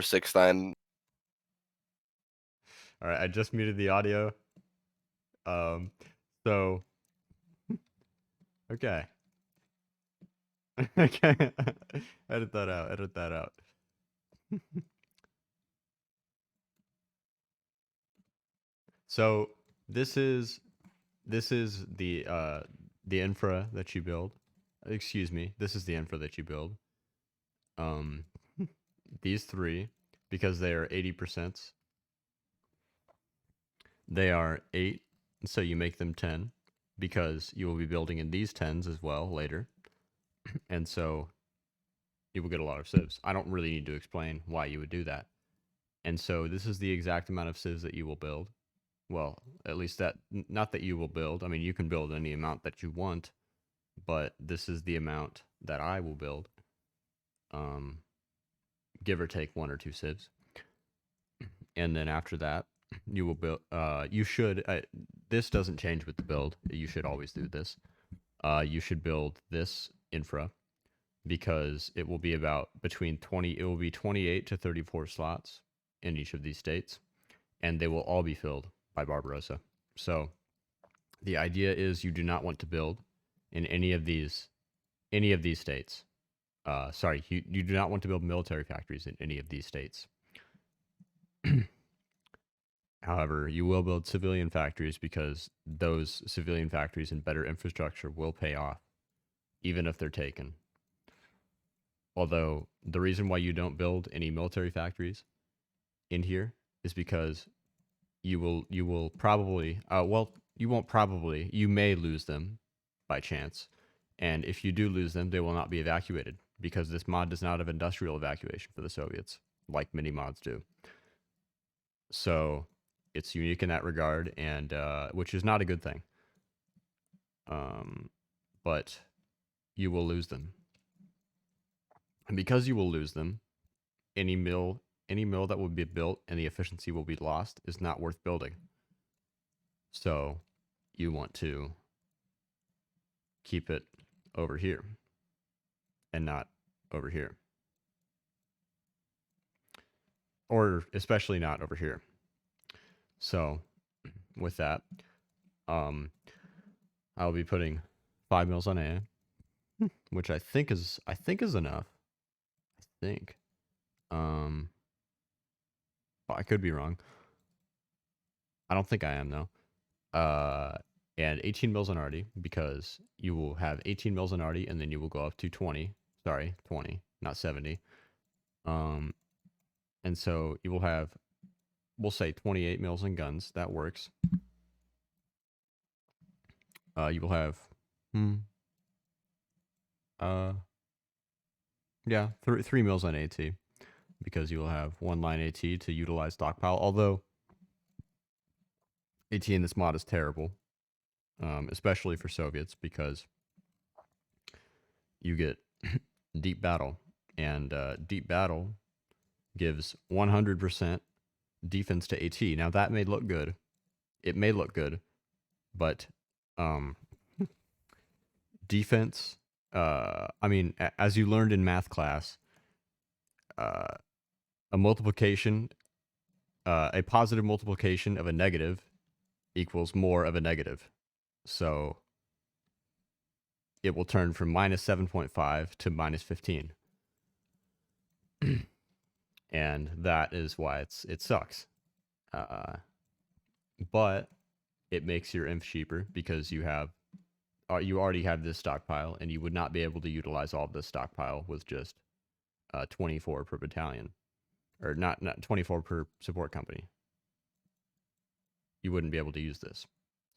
469. All right, I just muted the audio. So okay. Okay. Edit that out. Edit that out. So this is the infra that you build. Excuse me. This is the infra that you build. These three, because they are 80%, they are 8, so you make them 10, because you will be building in these 10s as well later, and so you will get a lot of civs. I don't really need to explain why you would do that. And so this is the exact amount of civs that you will build. Well, at least that, not that you will build. I mean, you can build any amount that you want, but this is the amount that I will build. Give or take 1 or 2 civs. And then after that, you will build, you should, this doesn't change with the build. You should always do this. You should build this infra, because it will be about between 28 to 34 slots in each of these states, and they will all be filled by Barbarossa. So the idea is you do not want to build in any of these states. Sorry, you do not want to build military factories in any of these states. However, you will build civilian factories, because those civilian factories and better infrastructure will pay off, even if they're taken. Although the reason why you don't build any military factories in here is because you will probably, you won't probably, you may lose them by chance. And if you do lose them, they will not be evacuated, because this mod does not have industrial evacuation for the Soviets, like many mods do. So it's unique in that regard, and which is not a good thing. But you will lose them. And because you will lose them, any mill that will be built and the efficiency will be lost is not worth building. So you want to keep it over here and not over here. Or especially not over here. So with that, I'll be putting 5 mils on A, which I think is enough. I think. I could be wrong. I don't think I am, though. And 18 mils on Arty, because you will have 18 mils on Arty, and then you will go up to 20. Sorry, 20, not 70. And so you will have, we'll say 28 mils in guns. That works. You will have, yeah, 3 mils on AT, because you will have 1 line AT to utilize stockpile. Although AT in this mod is terrible, especially for Soviets, because you get deep battle, and deep battle gives 100% defense to AT. Now that may look good. It may look good, but defense, I mean, as you learned in math class, a multiplication, a positive multiplication of a negative equals more of a negative. So it will turn from minus 7.5 to minus 15. And that is why it sucks. But it makes your inf cheaper, because you have, you already have this stockpile, and you would not be able to utilize all of this stockpile with just 24 per battalion, or not 24 per support company. You wouldn't be able to use this.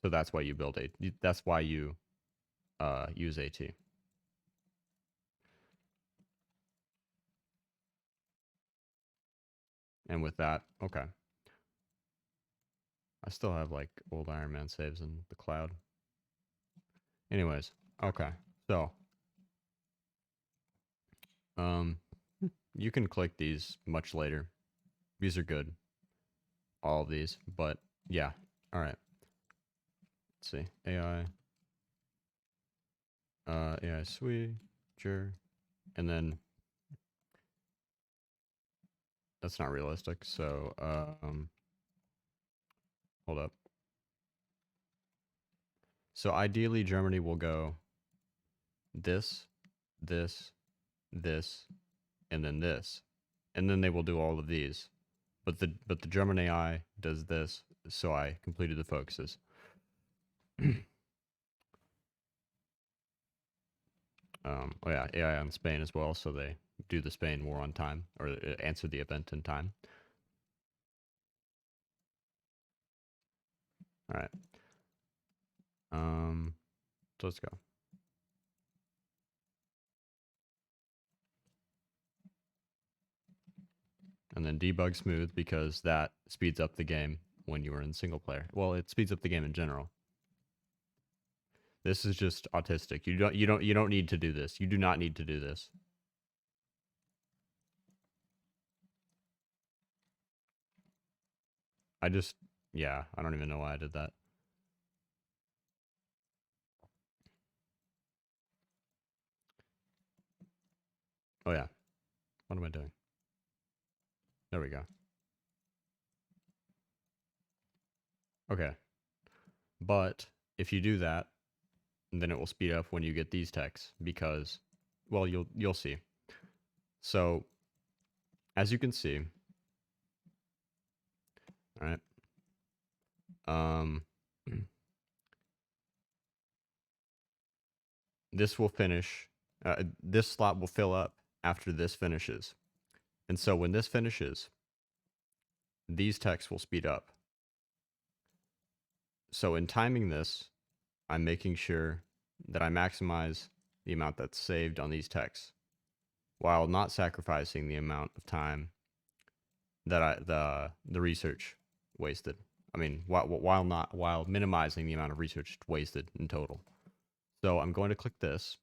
So that's why you build that's why you use AT. And with that, okay. I still have like old Iron Man saves in the cloud. Anyways, okay. So you can click these much later. These are good. All of these, but yeah. All right. Let's see. AI switcher, and then that's not realistic. So, hold up. So ideally, Germany will go this, this, this, and then this, and then they will do all of these. But the German AI does this, so I completed the focuses. Oh yeah, AI on Spain as well, so they do the Spain war on time, or answer the event in time. All right. So let's go. And then debug smooth, because that speeds up the game when you are in single player. Well, it speeds up the game in general. This is just autistic. You don't need to do this. You do not need to do this. I just, yeah, I don't even know why I did that. Oh yeah. What am I doing? There we go. Okay. But if you do that, then it will speed up when you get these texts, because, well, you'll see. So as you can see, all right. This will finish. This slot will fill up after this finishes, and so when this finishes, these texts will speed up. So in timing this, I'm making sure that I maximize the amount that's saved on these texts, while not sacrificing the amount of time that the research wasted. I mean, while minimizing the amount of research wasted in total. So I'm going to click this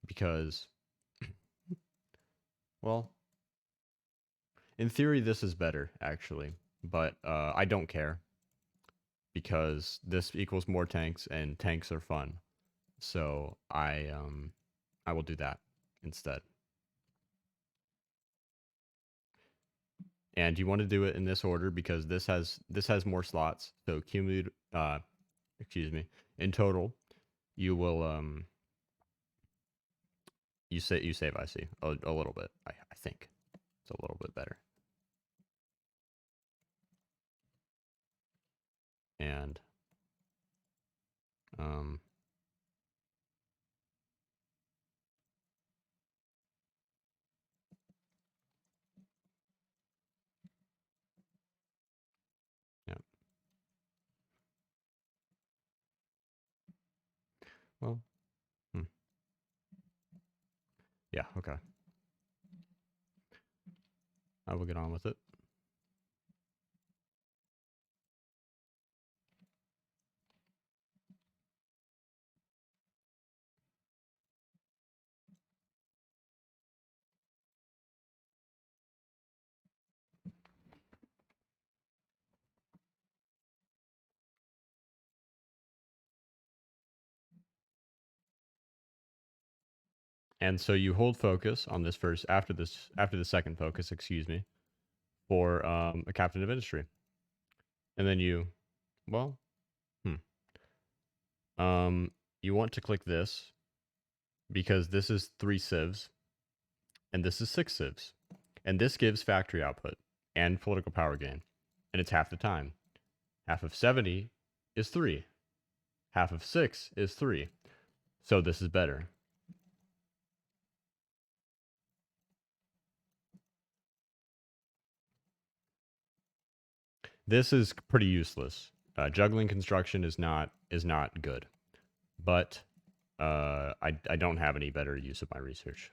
because, well, in theory this is better actually, but I don't care, because this equals more tanks, and tanks are fun. So I will do that instead. And you want to do it in this order because this has more slots. So cumulative, excuse me, in total, you will you save I see a little bit. I think it's a little bit better. And yeah. Well, yeah, okay. I will get on with it. And so you hold focus on this first, after the second focus, excuse me, for a captain of industry. And then you, well, you want to click this because this is 3 civs and this is 6 civs. And this gives factory output and political power gain. And it's half the time. Half of 70 is 3. Half of 6 is 3. So this is better. This is pretty useless. Juggling construction is not good. But I don't have any better use of my research.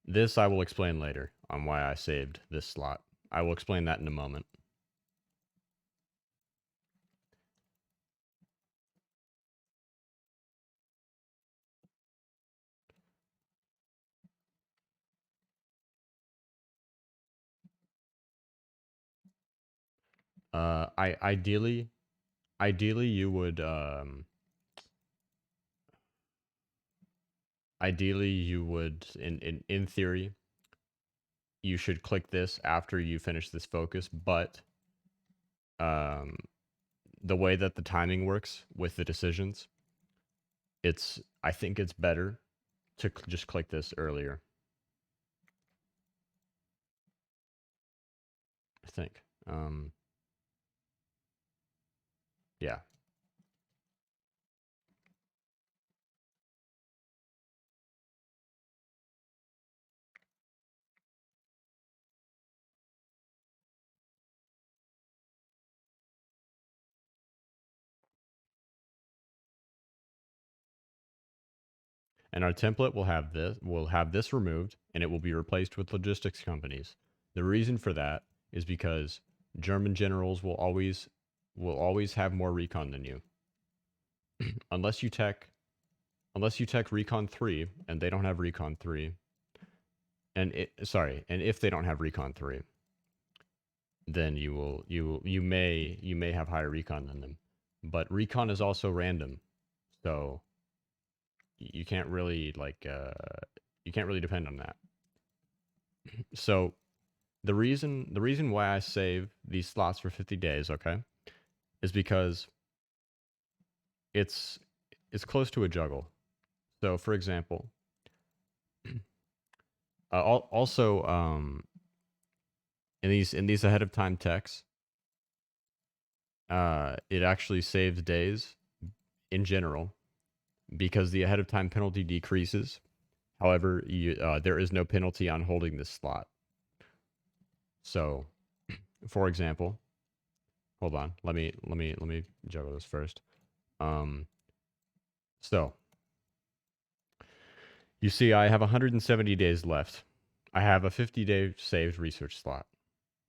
This I will explain later on why I saved this slot. I will explain that in a moment. I ideally you would ideally you would in theory you should click this after you finish this focus, but um, the way that the timing works with the decisions, I think it's better to just click this earlier. I think. Yeah. And our template will have this removed, and it will be replaced with logistics companies. The reason for that is because German generals will always have more recon than you. unless you tech unless you tech recon 3 and they don't have recon 3, and if they don't have recon 3, then you may have higher recon than them. But recon is also random. So you can't really depend on that. So the reason why I save these slots for 50 days, okay, is because it's close to a juggle. So for example, also in these ahead of time techs, it actually saves days in general because the ahead of time penalty decreases. However, there is no penalty on holding this slot. So, for example, hold on. Let me juggle this first. Um, so you see, I have 170 days left. I have a 50-day saved research slot.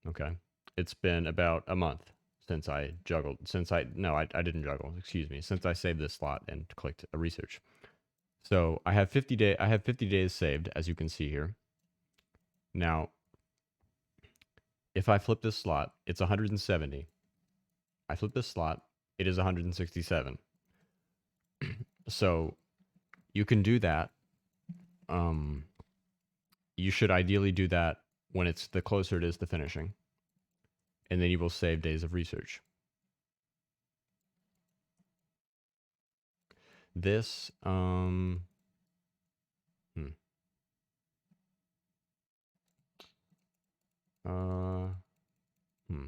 Okay, it's been about a month since I juggled. I didn't juggle. Excuse me. Since I saved this slot and clicked a research. So I have 50 days saved, as you can see here. Now, if I flip this slot, it's 170. I flip this slot, it is 167. So you can do that. You should ideally do that when it's the closer it is to finishing, and then you will save days of research. This hmm. uh hmm.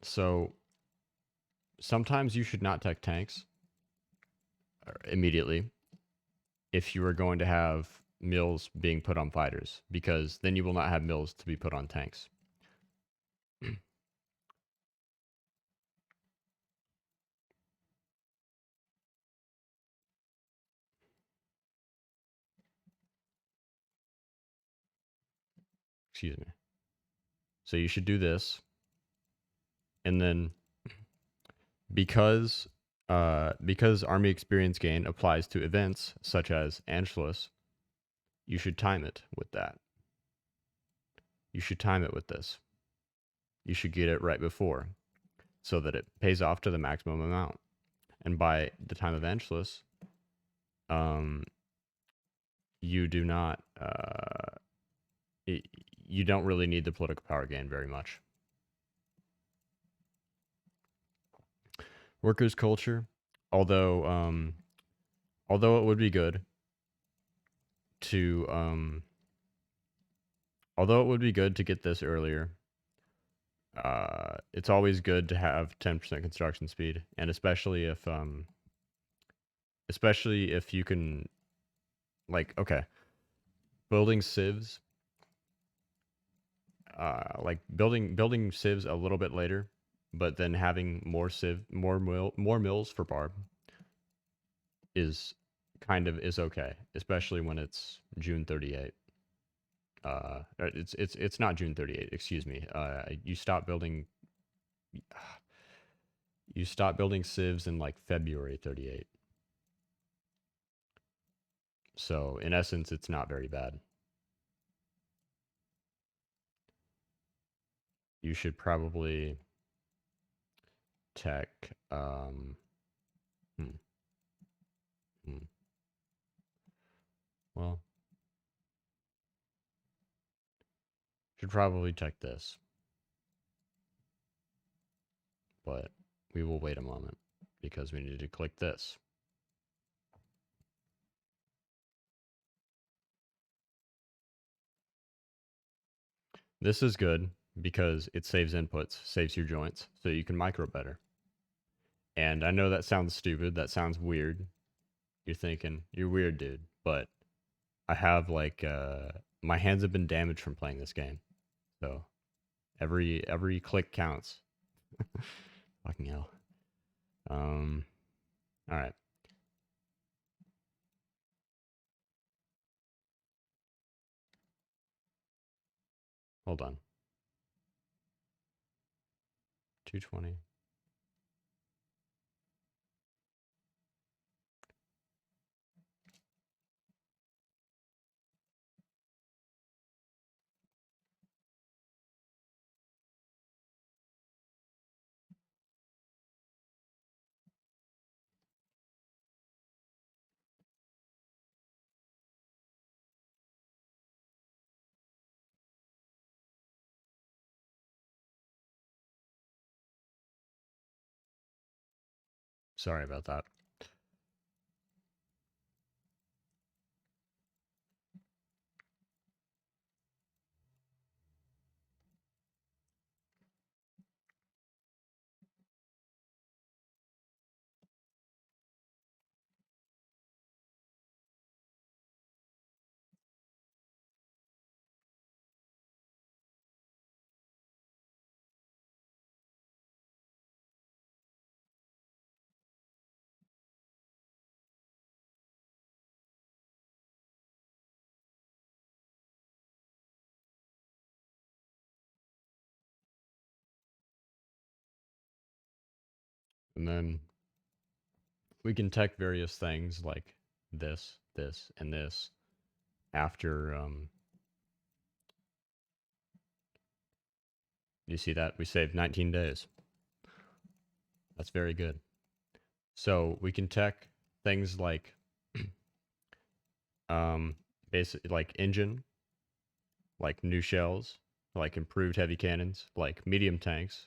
So sometimes you should not tech tanks immediately if you are going to have mills being put on fighters, because then you will not have mills to be put on tanks. Excuse me. So you should do this, and then because army experience gain applies to events such as Anschluss, you should time it with that. You should time it with this. You should get it right before, so that it pays off to the maximum amount. And by the time of Anschluss, you do not you don't really need the political power gain very much. Workers' culture, although it would be good to get this earlier, it's always good to have 10% construction speed, and especially if you can, like, okay, building civs, building civs a little bit later, but then having more mills for barb is okay, especially when it's June 38. It's not June 38. Excuse me. You stop building civs in like February 38. So in essence, it's not very bad. You should probably tech. Hmm, hmm. Well, should probably tech this, but we will wait a moment because we need to click this. This is good because it saves inputs, saves your joints, so you can micro better. And I know that sounds stupid, that sounds weird. You're thinking, you're weird, dude. But I have like my hands have been damaged from playing this game. So every click counts. Fucking hell. All right. Hold on. 220. Sorry about that. And then we can tech various things like this, and this after you see that we saved 19 days. That's very good. So we can tech things like um basic like engine, like new shells, like improved heavy cannons, like medium tanks,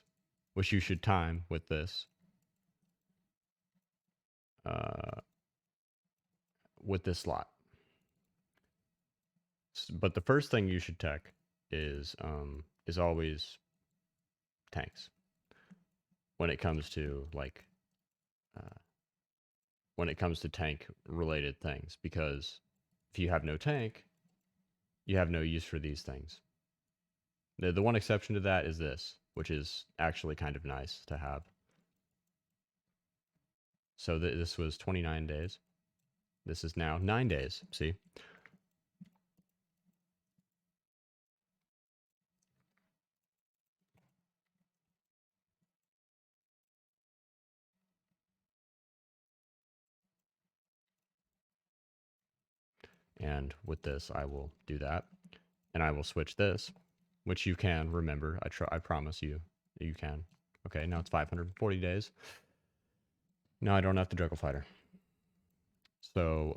which you should time with this. Uh with this slot. But the first thing you should tech is always tanks when it comes to like uh, when it comes to tank related things, because if you have no tank, you have no use for these things. The one exception to that is this, which is actually kind of nice to have. So this was 29 days. This is now 9 days. See? And with this, I will do that. And I will switch this, which you can remember. I promise you, you can. Okay, now it's 540 days. Now I don't have the Juggle Fighter. So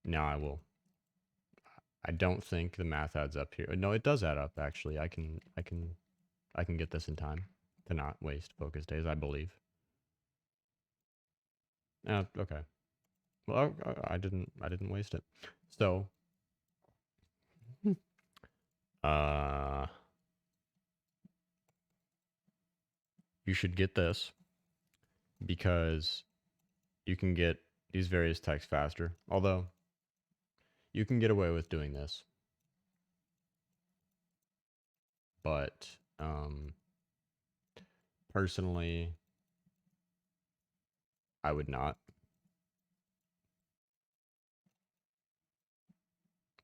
now I don't think the math adds up here. No, it does add up actually. I can get this in time to not waste focus days, I believe. Okay. Well, I didn't waste it. So, uh, you should get this because you can get these various texts faster. Although you can get away with doing this, but personally, I would not.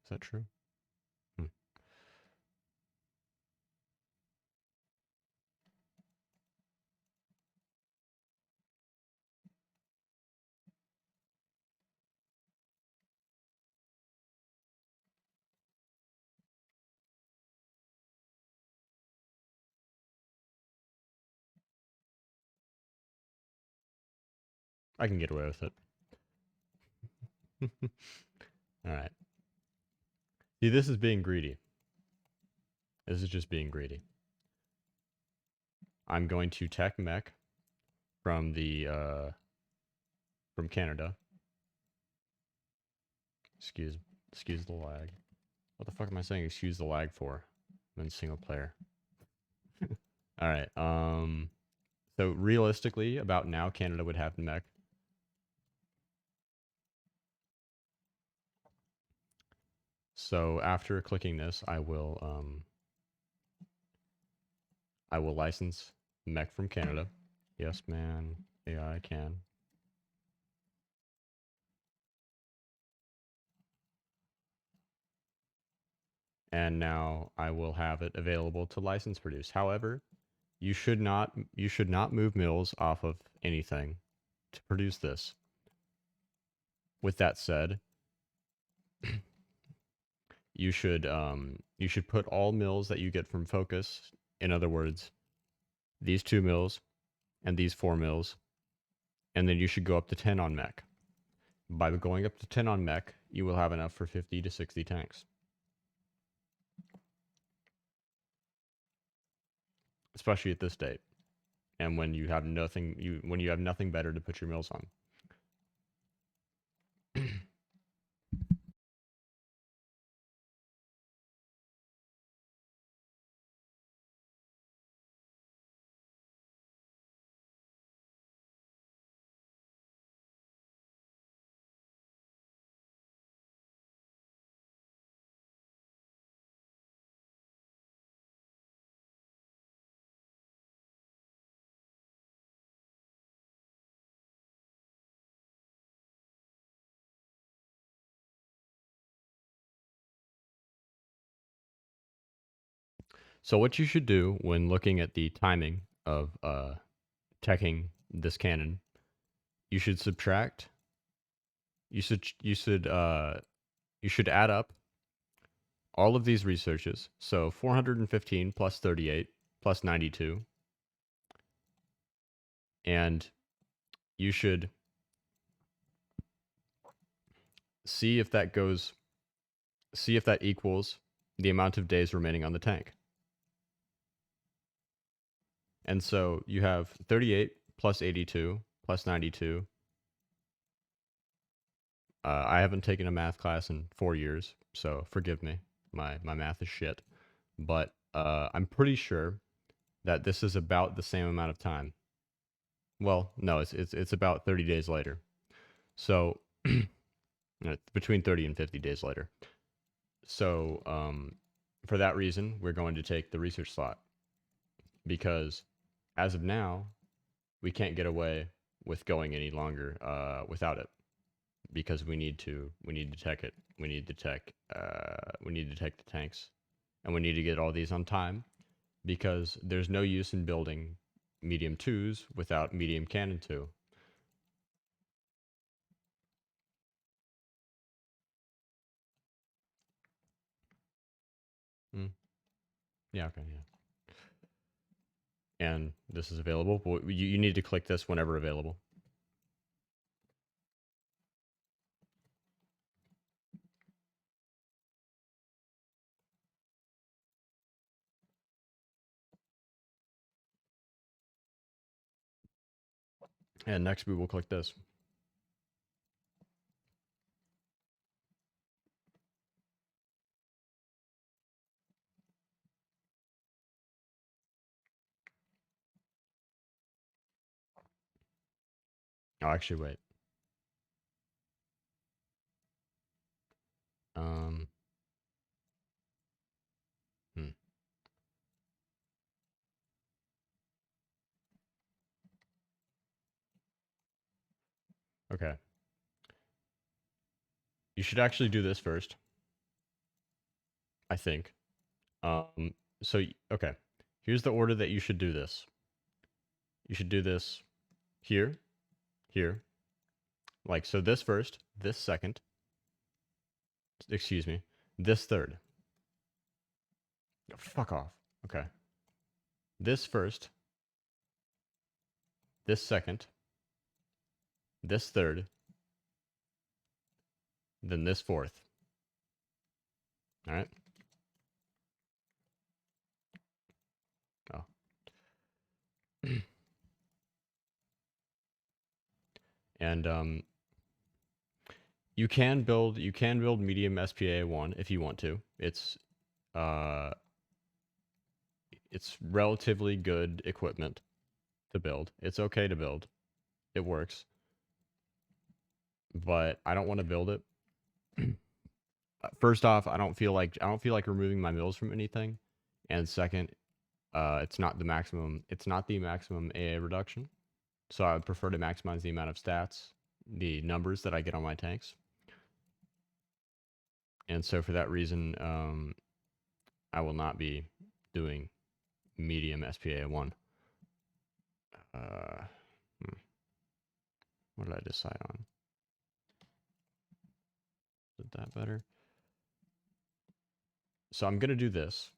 Is that true? Hmm. I can get away with it. All right. See, this is being greedy. This is just being greedy. I'm going to tech mech from the from Canada. Excuse the lag. What the fuck am I saying excuse the lag for? I'm in single player. All right. So realistically, about now, Canada would have mech. So after clicking this, I will license mech from Canada. Yes, man. AI can. And now I will have it available to license produce. However, you should not move mills off of anything to produce this. With that said, you should put all mills that you get from focus, in other words, these 2 mills and these 4 mills, and then you should go up to 10 on mech. By going up to 10 on mech, you will have enough for 50 to 60 tanks. Especially at this date. And when you have nothing better to put your mills on. So what you should do when looking at the timing of teching this cannon, you should subtract. You should add up all of these researches. So 415 plus 38 plus 92, and you should see if that equals the amount of days remaining on the tank. And so you have 38 plus 82 plus 92. I haven't taken a math class in 4 years, so forgive me. My math is shit. But I'm pretty sure that this is about the same amount of time. Well, no, it's about 30 days later. So between 30 and 50 days later. So for that reason, we're going to take the research slot, because as of now, we can't get away with going any longer without it, because we need to tech it. We need to tech the tanks, and we need to get all these on time, because there's no use in building medium 2s without medium cannon 2. Yeah, okay, yeah. And this is available. You need to click this whenever available. And next we will click this. Oh, actually, wait. Um. Okay. You should actually do this first, I think. So, okay. Here's the order that you should do this. You should do this here, here. Like, so this first, this second. Excuse me. This third. Oh, fuck off. Okay. This first. This second. this third, then this fourth. All right. Oh. And you can build medium SPA1 if you want to. Uh it's relatively good equipment to build. It's okay to build. It works. But I don't want to build it. First off, I don't feel like removing my mills from anything. And second, it's not the maximum AA reduction. So I would prefer to maximize the amount of stats, the numbers that I get on my tanks. And so for that reason, I will not be doing medium SPA1. What did I decide on? Is that better? So I'm going to do this,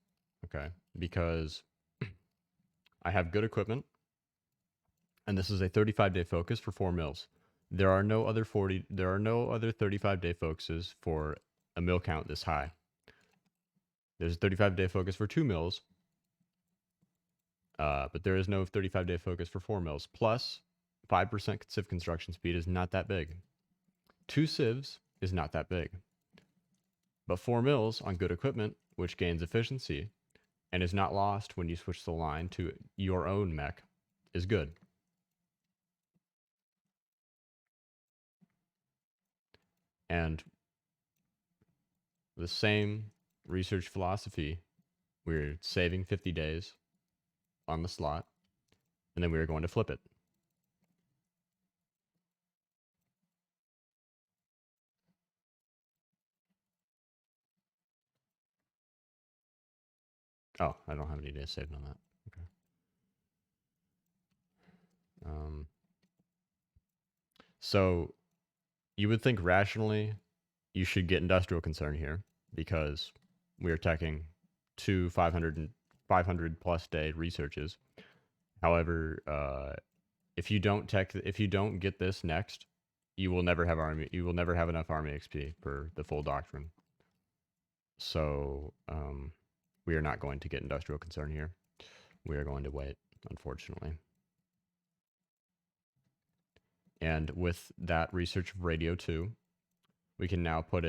okay, because I have good equipment, and this is a 35-day focus for 4 mills. There are no other 35-day focuses for a mill count this high. There's a 35-day focus for 2 mills, but there is no 35-day focus for 4 mills. Plus, 5% civ construction speed is not that big. 2 civs is not that big. But 4 mills on good equipment, which gains efficiency, and is not lost when you switch the line to your own mech, is good. And the same research philosophy, we're saving 50 days on the slot, and then we're going to flip it. Oh, I don't have any days saved on that. Okay. So you would think rationally you should get industrial concern here because we are teching 2 500 plus day researches. However, if you don't get this next, you will never have enough army XP for the full doctrine. So we are not going to get industrial concern here. We are going to wait, unfortunately. And with that research of radio 2, we can now put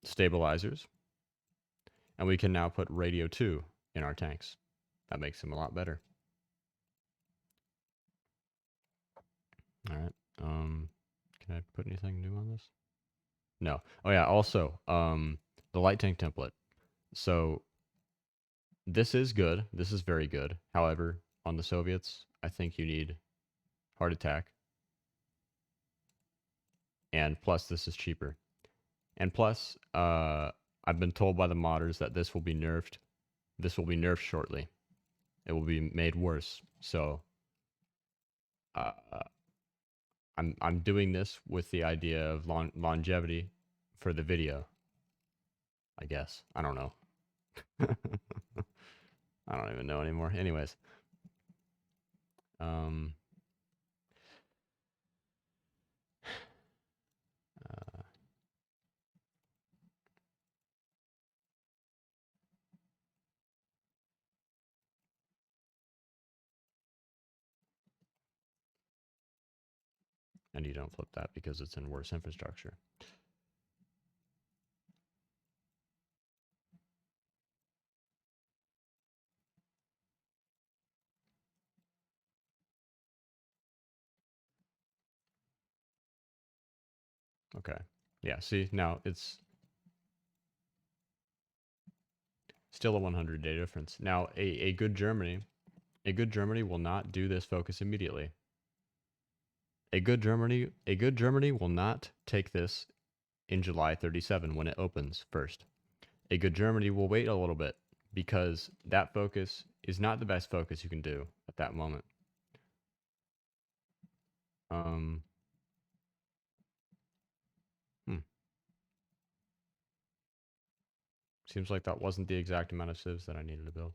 stabilizers, and we can now put radio 2 in our tanks. That makes them a lot better. All right. Can I put anything new on this? No. Oh yeah, also, the light tank template. So this is good. This is very good. However, on the Soviets, I think you need heart attack. And plus, this is cheaper. And plus, I've been told by the modders that this will be nerfed. This will be nerfed shortly. It will be made worse. So, I'm doing this with the idea of longevity for the video. I guess. I don't know. I don't even know anymore. Anyways. And you don't flip that because it's in worse infrastructure. Okay. Yeah, see, now it's still a 100-day difference. Now, a good Germany will not do this focus immediately. A good Germany will not take this in July 37 when it opens first. A good Germany will wait a little bit because that focus is not the best focus you can do at that moment. Seems like that wasn't the exact amount of civs that I needed to build.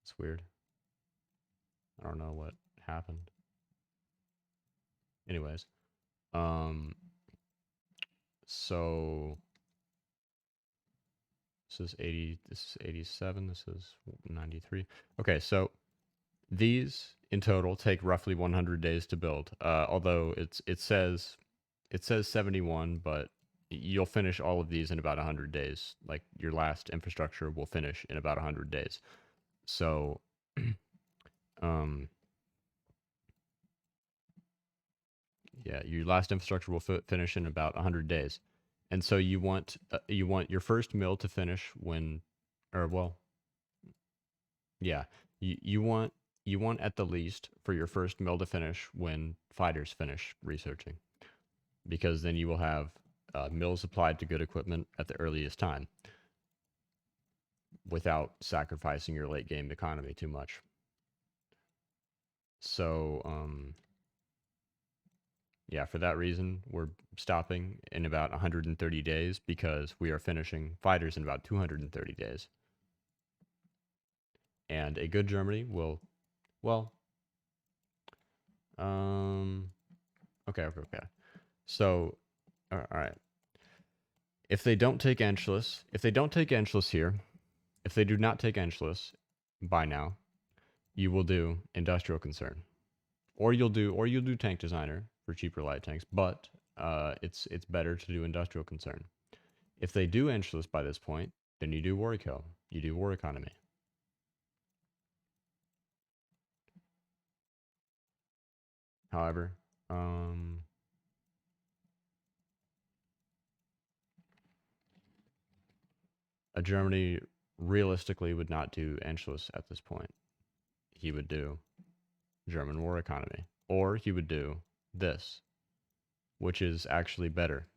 It's weird. I don't know what happened? Anyways, um, so this is 80, this is 87, this is 93. Okay, so these in total take roughly 100 days to build. Although it says 71, but you'll finish all of these in about 100 days. Like your last infrastructure will finish in about 100 days. So, um, yeah, your last infrastructure will finish in about 100 days. And so you want your first mill to finish when, or well, yeah, you want at the least for your first mill to finish when fighters finish researching, because then you will have mills applied to good equipment at the earliest time without sacrificing your late game economy too much. So, yeah, for that reason, we're stopping in about 130 days because we are finishing fighters in about 230 days. And a good Germany will, well, okay. So, all right. If they don't take Anschluss, if they don't take Anschluss here, if they do not take Anschluss by now, you will do industrial concern, or you'll do tank designer for cheaper light tanks. But it's better to do industrial concern. If they do Anschluss by this point, then you do war eco. You do war economy. However, a Germany realistically would not do Anschluss at this point. He would do German war economy, or he would do this, which is actually better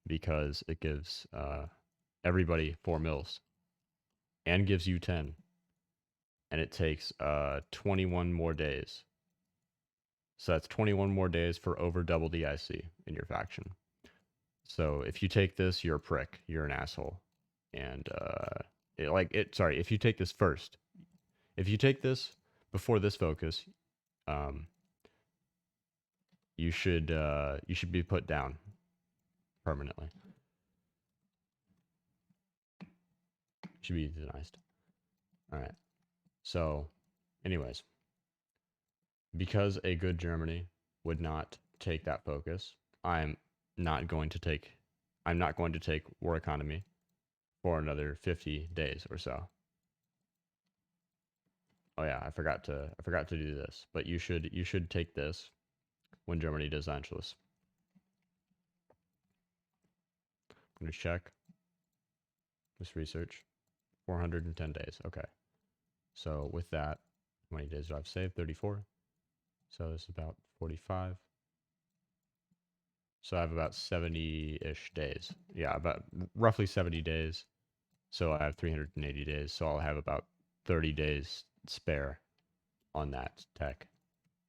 because it gives everybody 4 mils and gives you 10, and it takes 21 more days. So that's 21 more days for over double DIC in your faction. So if you take this, you're a prick. You're an asshole. And sorry, if you take this first, if you take this before this focus, you should be put down permanently. Should be euthanized. All right. So, anyways, because a good Germany would not take that focus, I'm not going to take war economy for another 50 days or so. Oh yeah, I forgot to do this, but you should take this when Germany does Anschluss. I'm going to check this research. 410 days. Okay. So with that, how many days do I have saved? 34. So this is about 45. So I have about 70-ish days. Yeah, about roughly 70 days. So I have 380 days. So I'll have about 30 days spare on that tech.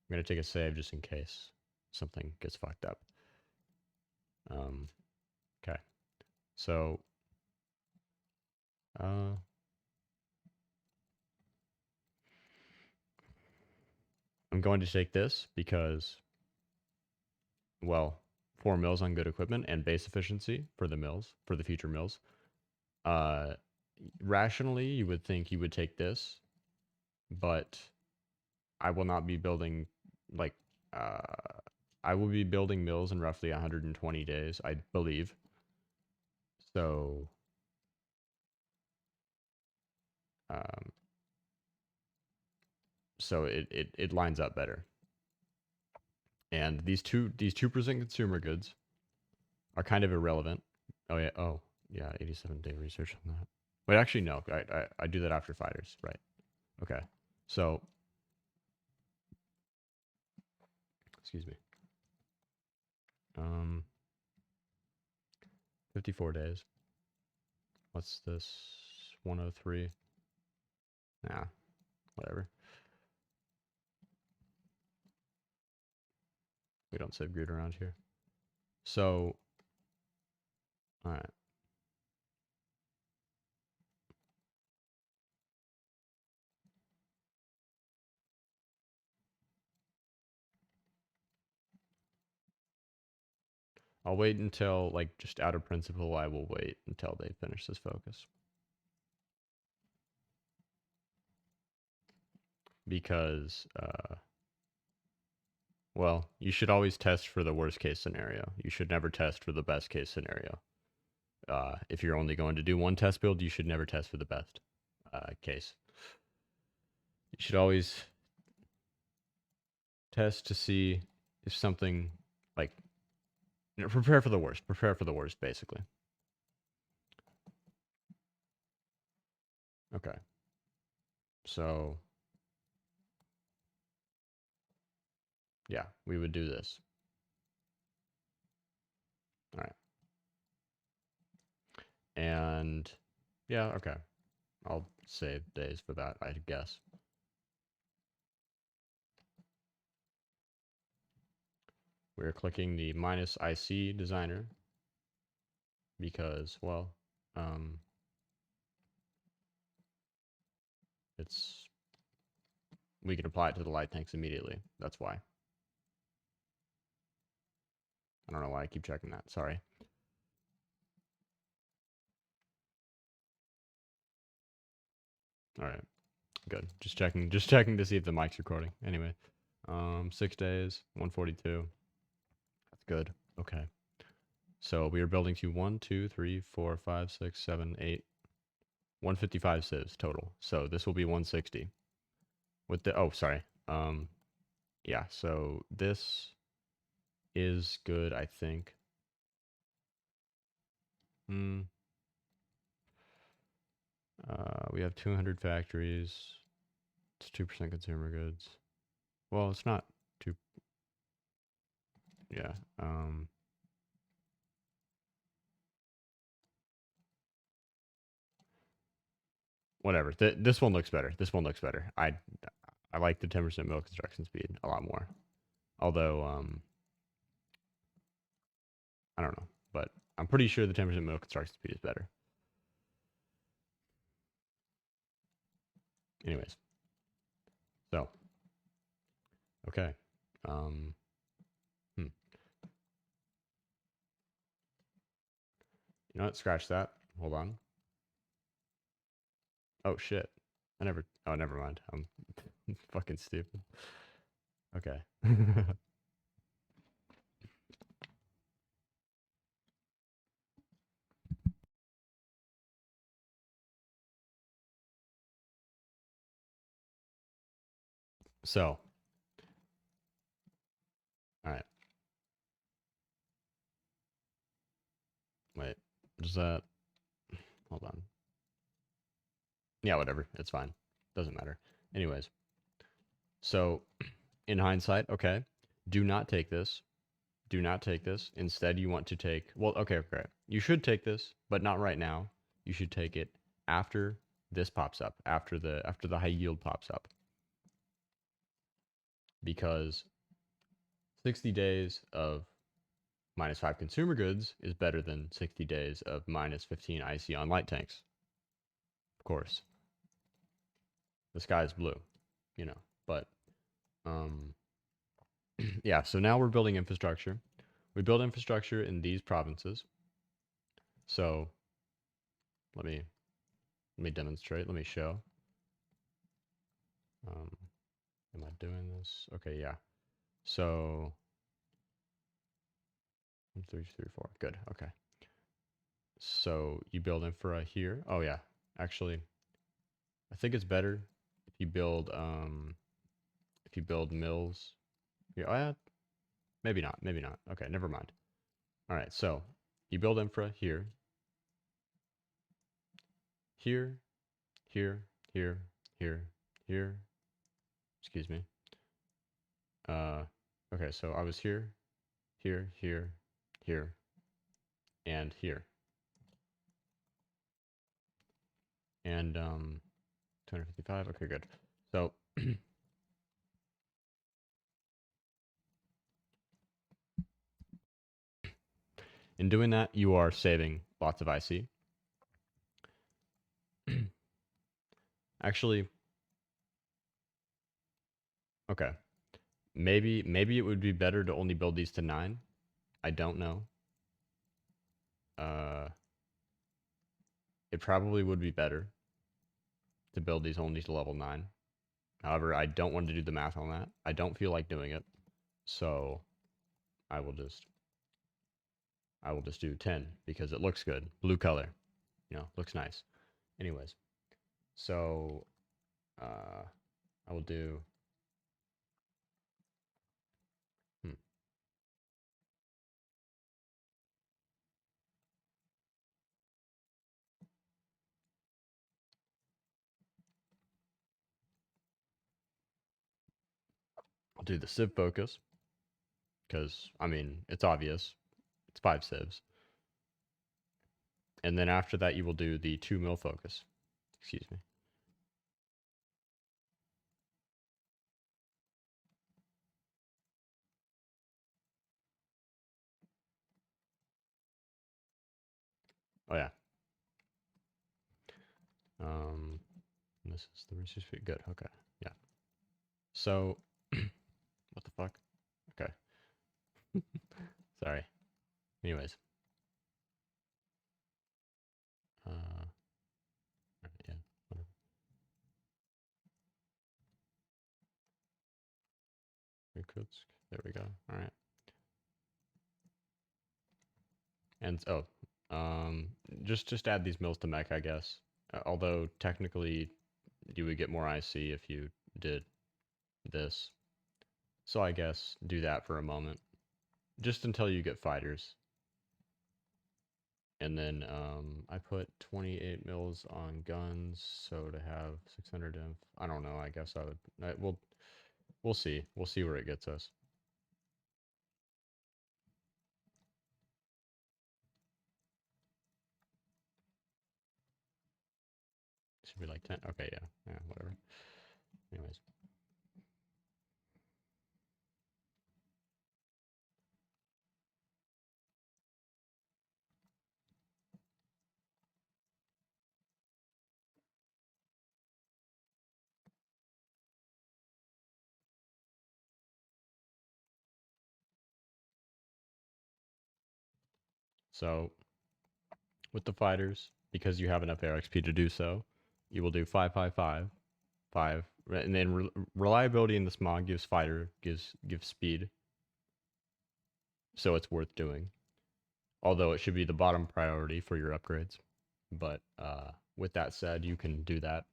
I'm going to take a save just in case something gets fucked up. Okay. So, I'm going to take this because, well, 4 mils on good equipment and base efficiency for the mills, for the future mills. Rationally, you would think you would take this, but I will not be building, like, I will be building mills in roughly 120 days, I believe. So, so it lines up better. And these 2% consumer goods are kind of irrelevant. Oh yeah, 87-day research on that. Wait, actually no, I do that after fighters, right? Okay, so excuse me. 54 days. What's this? 103. Nah, whatever. We don't save grid around here. So, all right. I'll wait until, like, just out of principle, I will wait until they finish this focus. Because, well, you should always test for the worst case scenario. You should never test for the best case scenario. If you're only going to do one test build, you should never test for the best case. You should always test to see if something, like, prepare for the worst. Prepare for the worst, basically. Okay. So, yeah, we would do this. All right. And, yeah, okay. I'll save days for that, I guess. We're clicking the -IC designer because, well, we can apply it to the light tanks immediately. That's why. I don't know why I keep checking that. Sorry. All right. Good. Just checking to see if the mic's recording. Anyway, 6 days, 142. That's good. Okay. So we are building to 1, 2, 3, 4, 5, 6, 7, 8, 155 civs total. So this will be 160. With the, oh, sorry. Yeah, so this is good, I think. We have 200 factories. It's 2% consumer goods. Well, it's not too, yeah. Whatever. This one looks better. This one looks better. I like the 10% mill construction speed a lot more. Although, I don't know, but I'm pretty sure the 10% mill construction speed is better. Anyways, so okay. You know what? Scratch that. Hold on. Oh shit. Oh, never mind. I'm fucking stupid. Okay. So, all right. Wait. Does that? Hold on. Yeah, whatever. It's fine. Doesn't matter. Anyways, so in hindsight, okay, do not take this. Do not take this. Instead, you want to take, well, okay. You should take this, but not right now. You should take it after this pops up, after the high yield pops up. Because 60 days of -5 consumer goods is better than 60 days of -15 IC on light tanks. Of course. The sky is blue, you know, but yeah, so now we're building infrastructure. We build infrastructure in these provinces. So let me demonstrate. Let me show. Am I doing this? Okay, yeah. So 1, 2, 3, 4. Good. Okay. So you build infra here. Oh yeah. Actually, I think it's better if you build mills. Yeah, oh, yeah. Maybe not. Maybe not. Okay, never mind. All right. So you build infra here, here, here, here, here, here. Excuse me. Okay, so I was here, here, here, here, and here. And 255. Okay, good. So in doing that, you are saving lots of IC. Actually, okay. Maybe it would be better to only build these to 9. I don't know. it probably would be better to build these only to level 9. However, I don't want to do the math on that. I don't feel like doing it. So I will just do 10 because it looks good. Blue color, looks nice. Anyways, so I will do hmm, I'll do the Civ focus because I mean it's obvious. It's 5 civs. And then after that you will do the 2 mil focus. Excuse me. Oh yeah. This is the research speed. Good. Okay. Yeah. So, what the fuck? Okay. Sorry. Anyways. Yeah. Whatever. Irkutsk. There we go. All right. And just add these mills to mech, I guess. Although technically, you would get more IC if you did this. So I guess do that for a moment, just until you get fighters. And then I put 28 mils on guns, so to have 600 inf. I don't know. I guess I would. We'll see. We'll see where it gets us. Should be like 10. Okay, yeah, whatever. Anyways. So with the fighters, because you have enough air XP to do so, you will do 5, 5, 5, 5, and then reliability in the smog gives gives speed, so it's worth doing. Although it should be the bottom priority for your upgrades. But with that said, you can do that.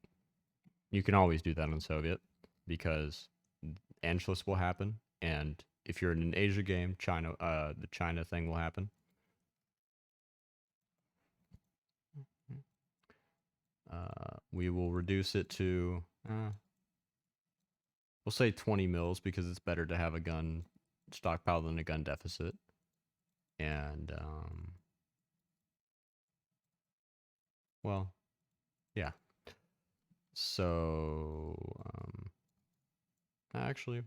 You can always do that on Soviet because Anschluss will happen, and if you're in an Asia game, the China thing will happen. We will reduce it to, we'll say 20 mils because it's better to have a gun stockpile than a gun deficit. And, well, yeah. So, actually,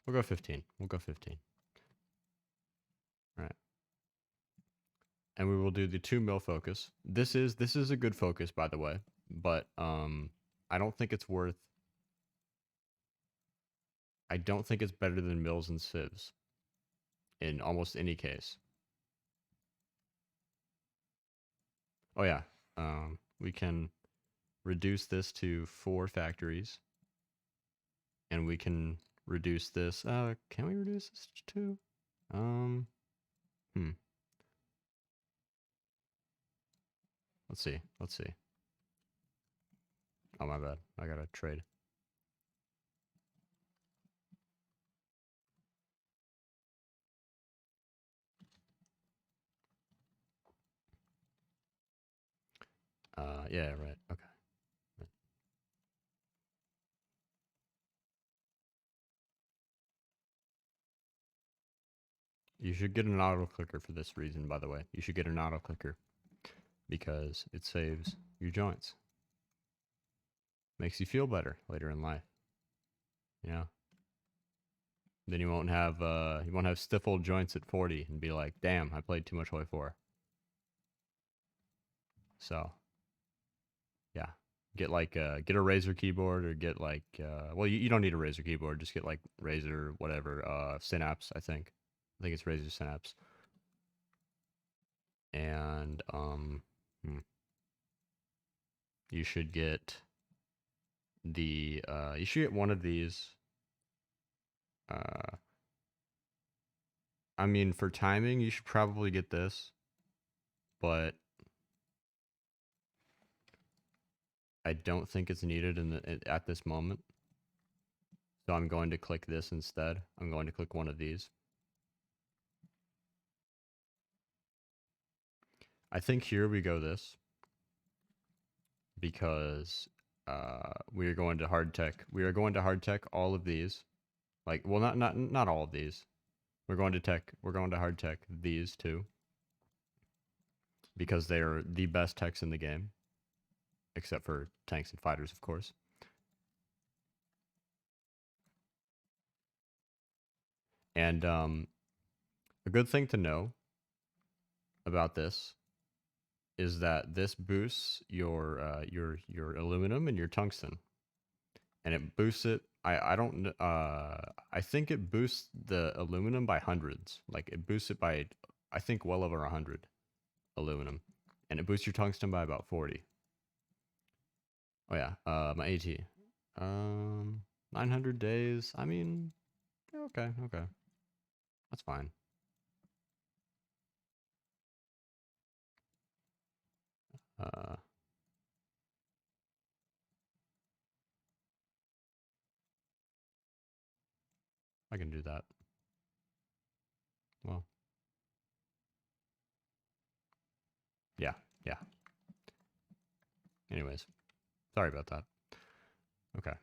we'll go 15. We'll go 15. All right. And we will do the 2 mil focus. This is a good focus, by the way, but I don't think it's worth. I don't think it's better than mills and civs in almost any case. Oh yeah, we can reduce this to 4 factories, and we can reduce this. Can we reduce this to 2? Hmm. Let's see. Let's see. Oh my bad. I gotta trade. Yeah, right. Okay. Right. You should get an auto clicker for this reason, by the way. You should get an auto clicker because it saves your joints. Makes you feel better later in life. You know? Then you won't have stiff old joints at 40 and be like, damn, I played too much HOI4. So yeah. Get get a Razer keyboard or get well you don't need a Razer keyboard, just get like Razer whatever, Synapse, I think. I think it's razor synapse. And you should get you should get one of these. I mean, for timing, you should probably get this, but I don't think it's needed at this moment. So I'm going to click this instead. I'm going to click one of these. I think here we go this, because we are going to hard tech. We are going to hard tech all of these. Like, well, not all of these. We're going to hard tech these two, because they are the best techs in the game, except for tanks and fighters, of course. And a good thing to know about this is that this boosts your aluminum and your tungsten, and it boosts it. I think it boosts the aluminum by hundreds. Like, it boosts it by, I think, well over 100 aluminum, and it boosts your tungsten by about 40. Oh yeah, my AT, 900 days. I mean, okay, that's fine. I can do that. Well, yeah. Anyways, sorry about that. Okay.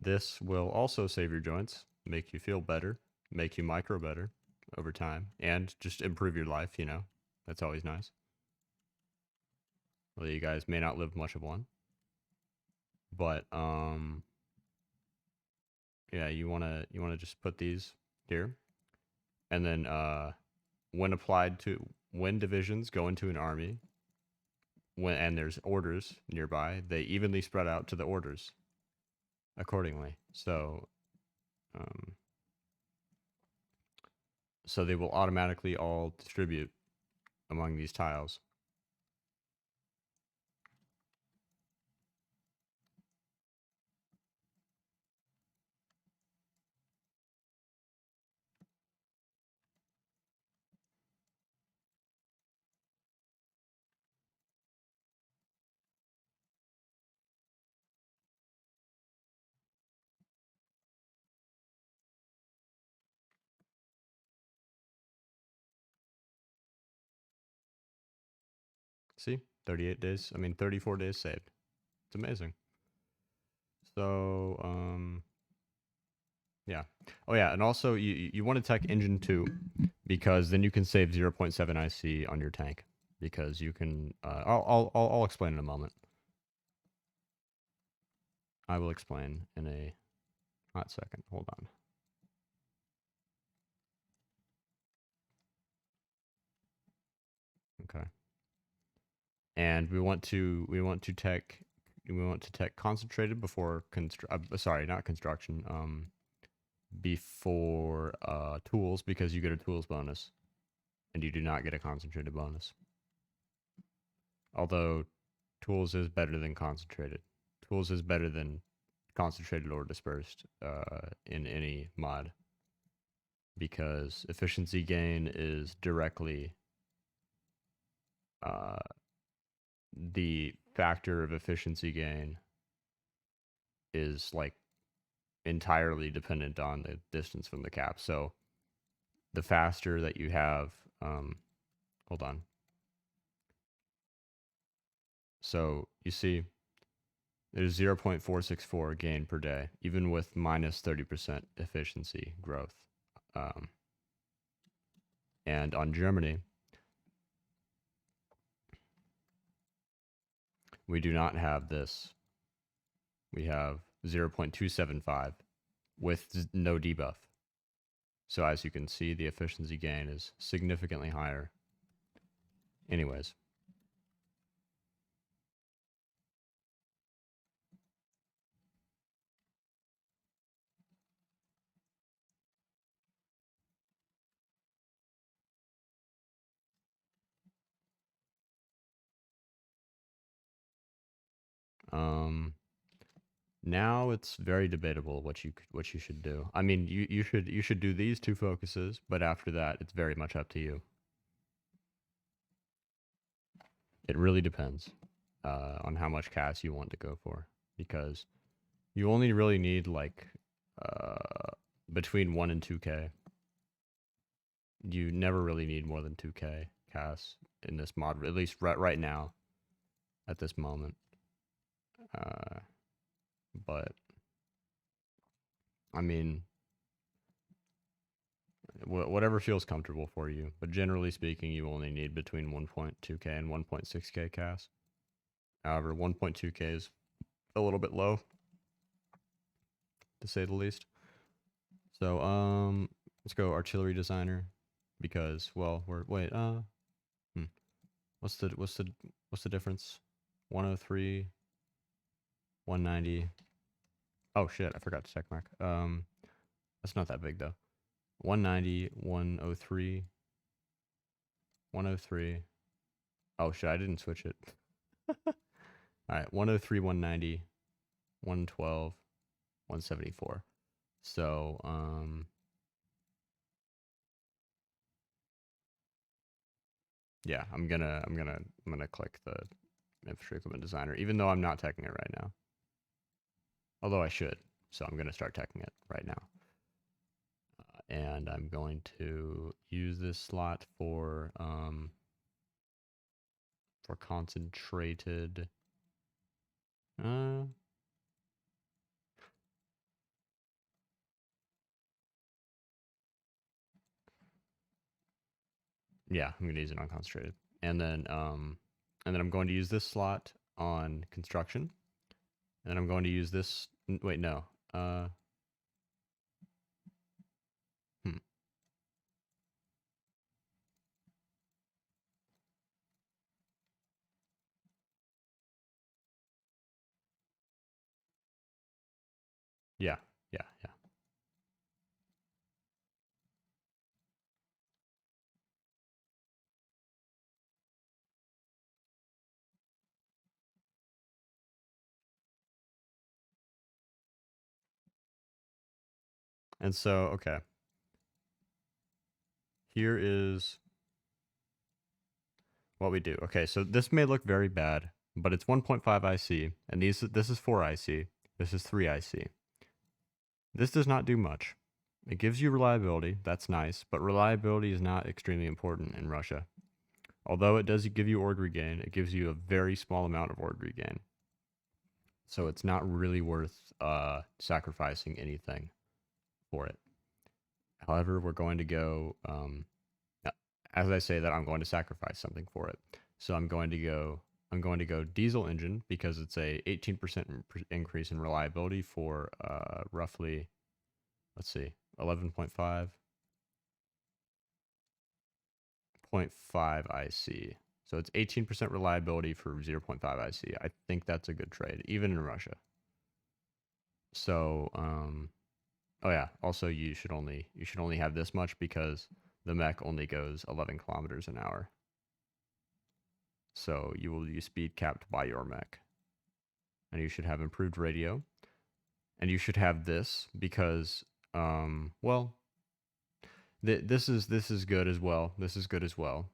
This will also save your joints, make you feel better, make you micro better over time, and just improve your life, you know. That's always nice. Well, you guys may not live much of one. But yeah, you wanna just put these here. And then when divisions go into an army, and there's orders nearby, they evenly spread out to the orders accordingly. So so they will automatically all distribute among these tiles. See? 38 days. I mean, 34 days saved. It's amazing. So, yeah. Oh, yeah. And also, you want to tech engine 2, because then you can save 0.7 IC on your tank. Because you can, I'll explain in a moment. I will explain in a hot second. Hold on. Okay. And we want to tech concentrated before sorry, not construction. Before tools, because you get a tools bonus, and you do not get a concentrated bonus. Although tools is better than concentrated. Tools is better than concentrated or dispersed in any mod, because efficiency gain is directly the factor of efficiency gain is like entirely dependent on the distance from the cap. So the faster that you have, hold on. So you see, there's 0.464 gain per day, even with minus 30% efficiency growth. And on Germany, we do not have this. We have 0.275 with no debuff. So as you can see, the efficiency gain is significantly higher. Anyways. Now it's very debatable what you should do. I mean, you should do these two focuses, but after that, it's very much up to you. It really depends on how much CAS you want to go for, because you only really need like between 1 and 2K. You never really need more than 2K CAS in this mod, at least right now, at this moment. But I mean, whatever feels comfortable for you. But generally speaking, you only need between 1.2K and 1.6K CAS. However, 1.2K is a little bit low, to say the least. So let's go artillery designer, because what's the difference? 103, 190. Oh shit, I forgot to check mark. That's not that big though. 190, 103, 103. Oh shit, I didn't switch it. Alright, 103, 190, 112, 174. So, yeah, I'm gonna click the infantry equipment designer, even though I'm not teching it right now. Although I should, so I'm gonna start teching it right now. And I'm going to use this slot for concentrated. Yeah, I'm gonna use it on concentrated, and then I'm going to use this slot on construction, and then I'm going to use this. Wait, no. Yeah, yeah, yeah. And so, okay. Here is what we do. Okay, so this may look very bad, but it's 1.5 IC, and this is 4 IC. This is 3 IC. This does not do much. It gives you reliability, that's nice, but reliability is not extremely important in Russia. Although it does give you org regain, it gives you a very small amount of org regain. So it's not really worth sacrificing anything for it. However, we're going to go, as I say that, I'm going to sacrifice something for it. So I'm going to go diesel engine, because it's a 18% increase in reliability for roughly, let's see, 11.5. 0.5 IC. So it's 18% reliability for 0.5 IC. I think that's a good trade, even in Russia. So, oh yeah. Also, you should only have this much, because the mech only goes 11 kilometers an hour. So you will be speed capped by your mech, and you should have improved radio, and you should have this because, well, this is good as well. This is good as well.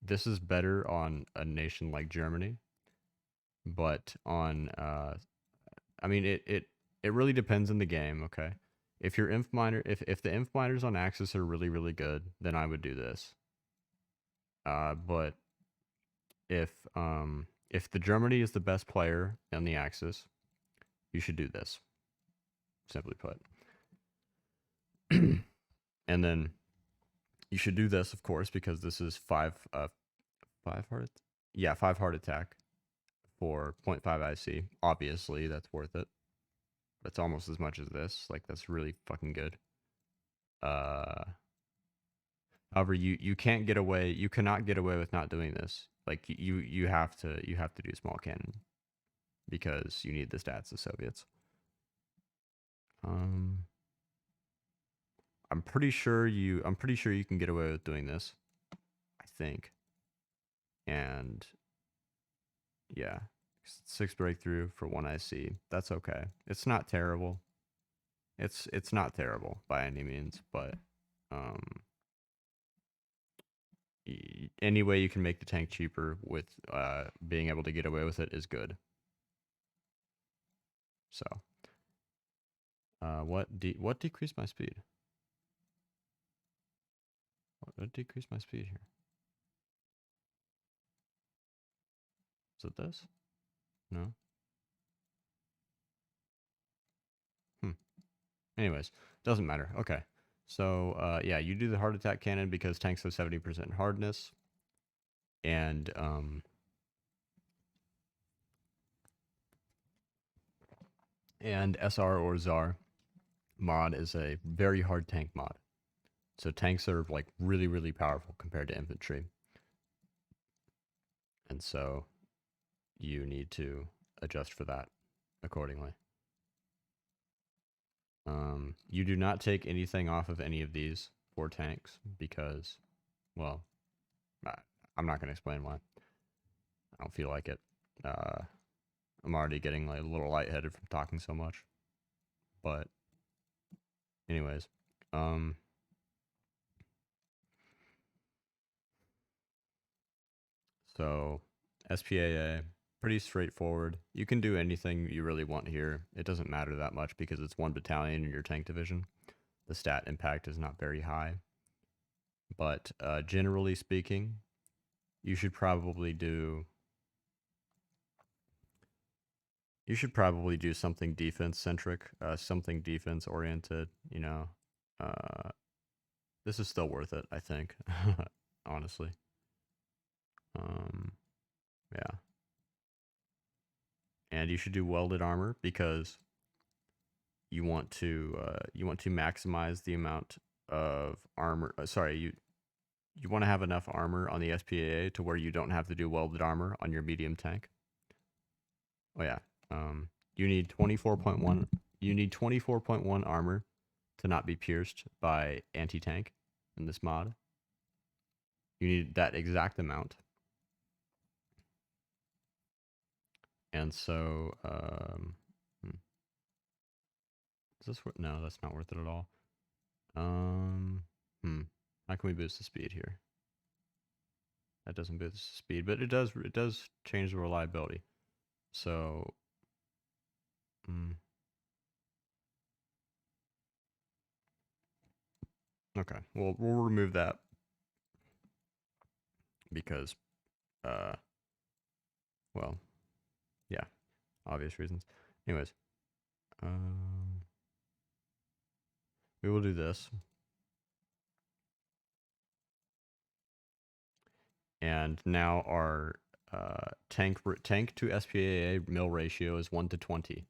This is better on a nation like Germany, but on I mean it really depends on the game. Okay, if your inf miner, if the inf miners on Axis are really good, then I would do this. But if the Germany is the best player on the Axis, you should do this. Simply put. And then you should do this, of course, because this is 5 heart. Yeah, 5 heart attack for 0.5 IC. Obviously, that's worth it. That's almost as much as this. Like, that's really fucking good. However, you can't get away. You cannot get away with not doing this. Like you have to do small cannon because you need the stats of Soviets. Um, I'm pretty sure you can get away with doing this. I think. And yeah, 6 breakthrough for 1 IC. That's okay. It's not terrible. It's not terrible by any means, but um any way you can make the tank cheaper with being able to get away with it is good. So, what decreased my speed? What decreased my speed here? Is it this? No. Anyways, doesn't matter. Okay. So, yeah, you do the heart attack cannon because tanks have 70% hardness, and SR or Tzar mod is a very hard tank mod. So tanks are like really, really powerful compared to infantry. And so you need to adjust for that accordingly. You do not take anything off of any of these for tanks because, well, I'm not going to explain why. I don't feel like it. I'm already getting like a little lightheaded from talking so much. But anyways, so SPAA, pretty straightforward. You can do anything you really want here. It doesn't matter that much because it's 1 battalion in your tank division. The stat impact is not very high. But generally speaking, you should probably do something defense centric, something defense oriented, you know. This is still worth it, I think. Honestly. Yeah. And you should do welded armor because you want to maximize the amount of armor. You want to have enough armor on the SPAA to where you don't have to do welded armor on your medium tank. Oh yeah. You need 24.1. You need 24.1 armor to not be pierced by anti-tank in this mod. You need that exact amount. And so, is this worth? No, that's not worth it at all. How can we boost the speed here? That doesn't boost the speed, but it does change the reliability. So, okay, we'll remove that because, well, yeah, obvious reasons. Anyways, we will do this. And now our tank to SPAA mill ratio is 1 to 20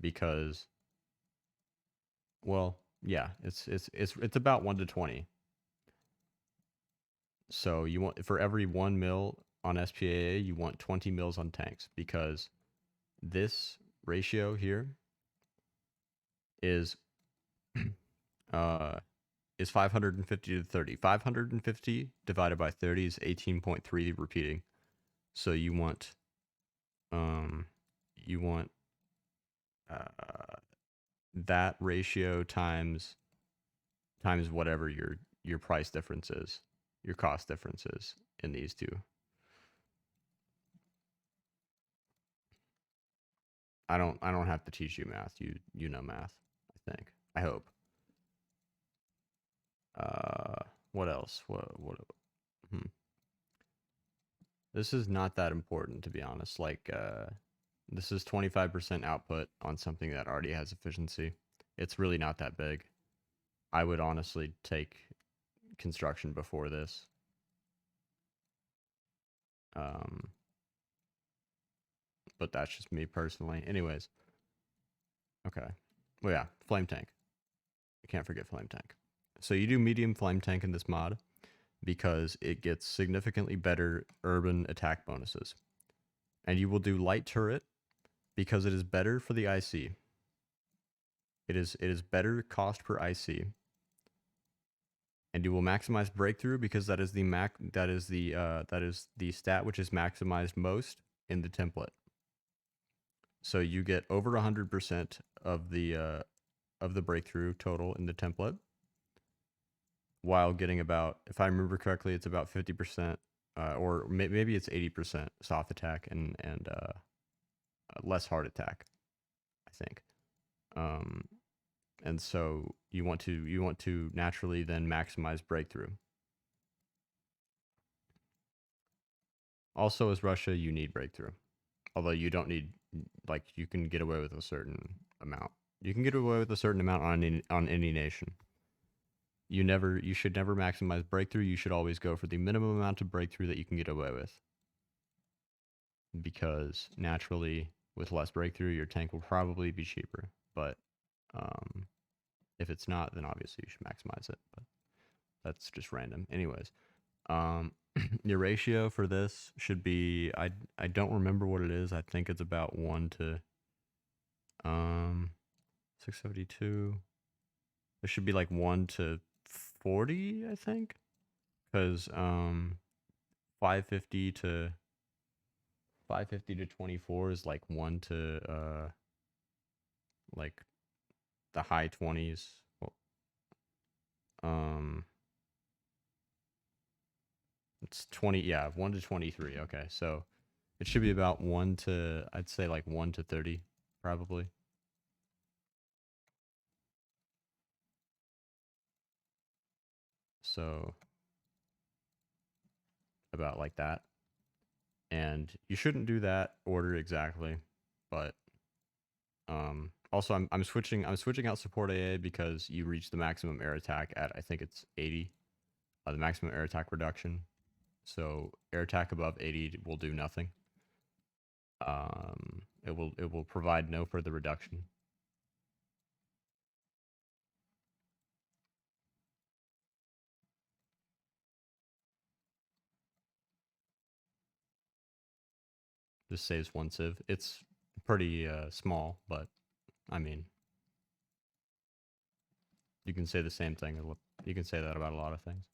because, well, yeah, it's about 1 to 20. So you want, for every 1 mil on SPAA, you want 20 mils on tanks because this ratio here is 550 to 30. 550 divided by 30 is 18.3 repeating. So you want that ratio times whatever your price difference is, your cost difference is in these two. I don't have to teach you math. You know math, I think. I hope. What else? This is not that important, to be honest. Like, this is 25% output on something that already has efficiency. It's really not that big. I would honestly take construction before this. But that's just me personally. Anyways. Okay. Well, yeah, flame tank. You can't forget flame tank. So you do medium flame tank in this mod because it gets significantly better urban attack bonuses. And you will do light turret because it is better for the IC. It is better cost per IC. And you will maximize breakthrough because that is the stat which is maximized most in the template. So you get over 100% of the breakthrough total in the template, while getting about, if I remember correctly, it's about 50%, or maybe it's 80% soft attack and less hard attack, I think. And so you want to naturally then maximize breakthrough. Also, as Russia, you need breakthrough, although you don't need, like, you can get away with a certain amount. You can get away with a certain amount on any nation. You should never maximize breakthrough. You should always go for the minimum amount of breakthrough that you can get away with, because naturally, with less breakthrough, your tank will probably be cheaper. But if it's not, then obviously you should maximize it. But that's just random. Anyways, your ratio for this should be, I don't remember what it is. I think it's about 1 to 672. It should be like 1 to 40, I think, because 550 to 24 is like 1 to like the high 20s. Well, it's 20, yeah, 1 to 23. Okay, so it should be about 1 to, I'd say like 1 to 30, probably. So about like that. And you shouldn't do that order exactly, but also I'm switching out support AA because you reach the maximum air attack at, I think it's 80, the maximum air attack reduction. So air attack above 80 will do nothing. It will provide no further reduction. Just saves 1 civ. It's pretty small, but I mean, you can say the same thing. You can say that about a lot of things.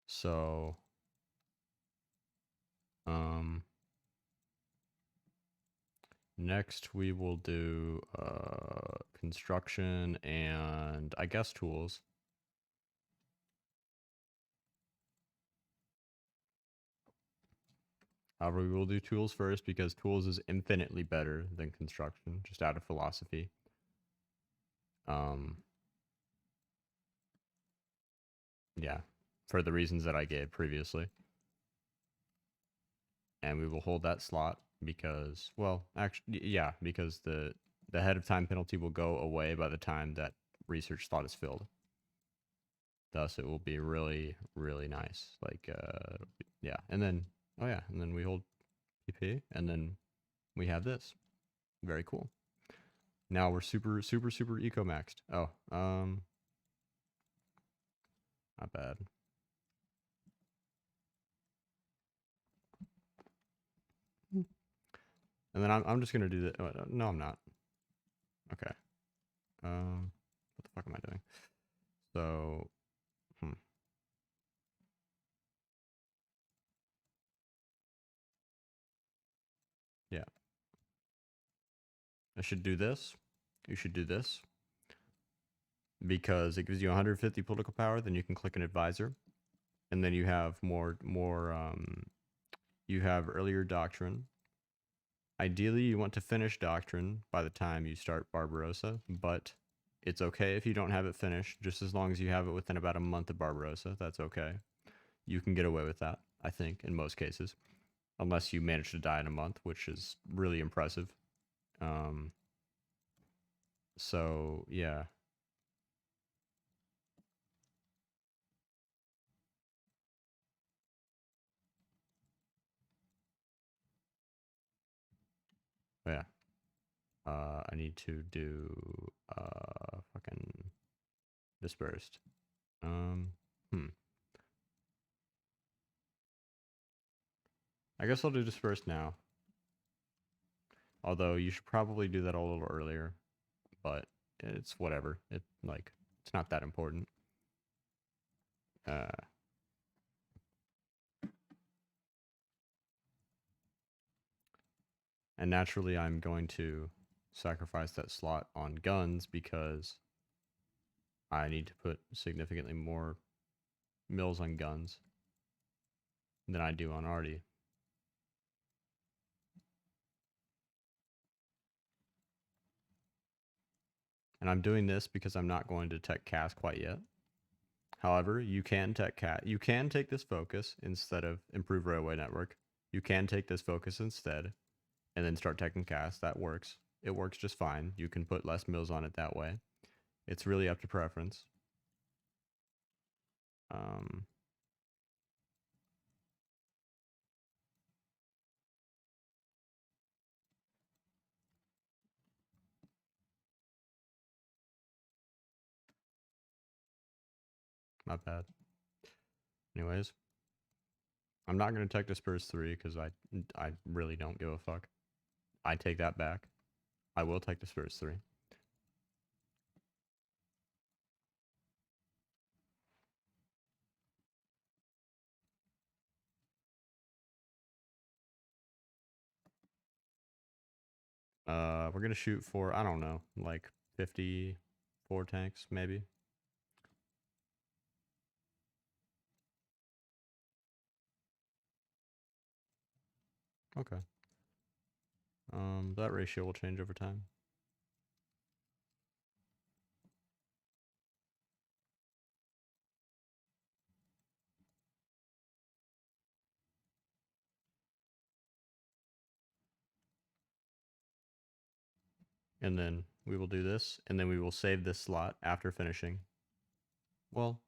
So, next we will do construction and I guess tools. However, we will do tools first because tools is infinitely better than construction, just out of philosophy. Yeah, for the reasons that I gave previously. And we will hold that slot because, well, actually, yeah, because the ahead of time penalty will go away by the time that research slot is filled. Thus, it will be really, really nice. Like, yeah, and then, oh yeah, and then we hold PP, and then we have this. Very cool. Now we're super, super, super eco maxed. Oh, not bad. And then I'm just gonna do that. Oh, no, I'm not. Okay. What the fuck am I doing? So, yeah. I should do this. You should do this. Because it gives you 150 political power, then you can click an advisor. And then you have you have earlier doctrine. Ideally, you want to finish doctrine by the time you start Barbarossa, but it's okay if you don't have it finished, just as long as you have it within about a month of Barbarossa. That's okay. You can get away with that, I think, in most cases, unless you manage to die in a month, which is really impressive. So, yeah. I need to do fucking dispersed. Hmm. I guess I'll do dispersed now. Although you should probably do that a little earlier, but it's whatever. It's not that important. Uh, and naturally, I'm going to sacrifice that slot on guns because I need to put significantly more mills on guns than I do on arty. And I'm doing this because I'm not going to tech cast quite yet. However, you can you can take this focus instead of improve railway network. You can take this focus instead and then start tech and cast. That works. It works just fine. You can put less mills on it that way. It's really up to preference. Um, not bad. Anyways, I'm not going to tech disperse 3 because I really don't give a fuck. I take that back. I will tech disperse 3. We're gonna shoot for, I don't know, like 54 tanks maybe. Okay. That ratio will change over time. And then we will do this, and then we will save this slot after finishing. Well,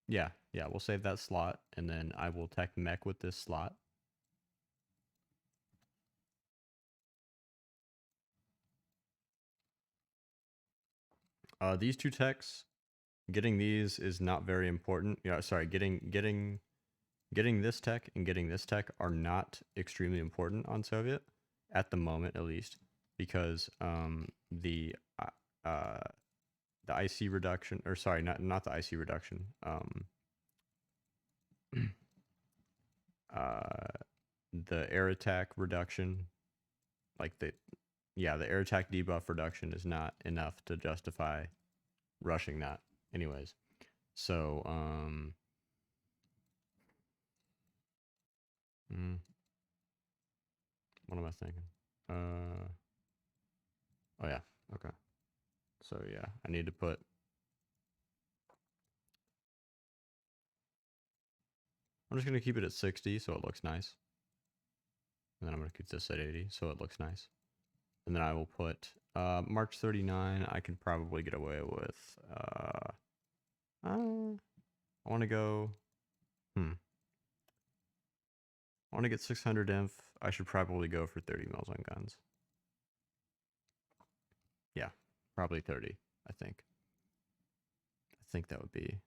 yeah, we'll save that slot, and then I will tech mech with this slot. These two techs, getting these is not very important. Yeah, sorry, getting this tech and getting this tech are not extremely important on Soviet at the moment, at least, because the IC reduction, or sorry, not the IC reduction, the air attack reduction, like the air attack debuff reduction is not enough to justify rushing that. Anyways, so what am I thinking? Oh yeah, okay. So yeah, I need to put. I'm just gonna keep it at 60 so it looks nice, and then I'm gonna keep this at 80 so it looks nice, and then I will put March 39. I can probably get away with. I want to go. I want to get 600 inf. I should probably go for 30 mils on guns. Yeah, probably 30. I think. I think that would be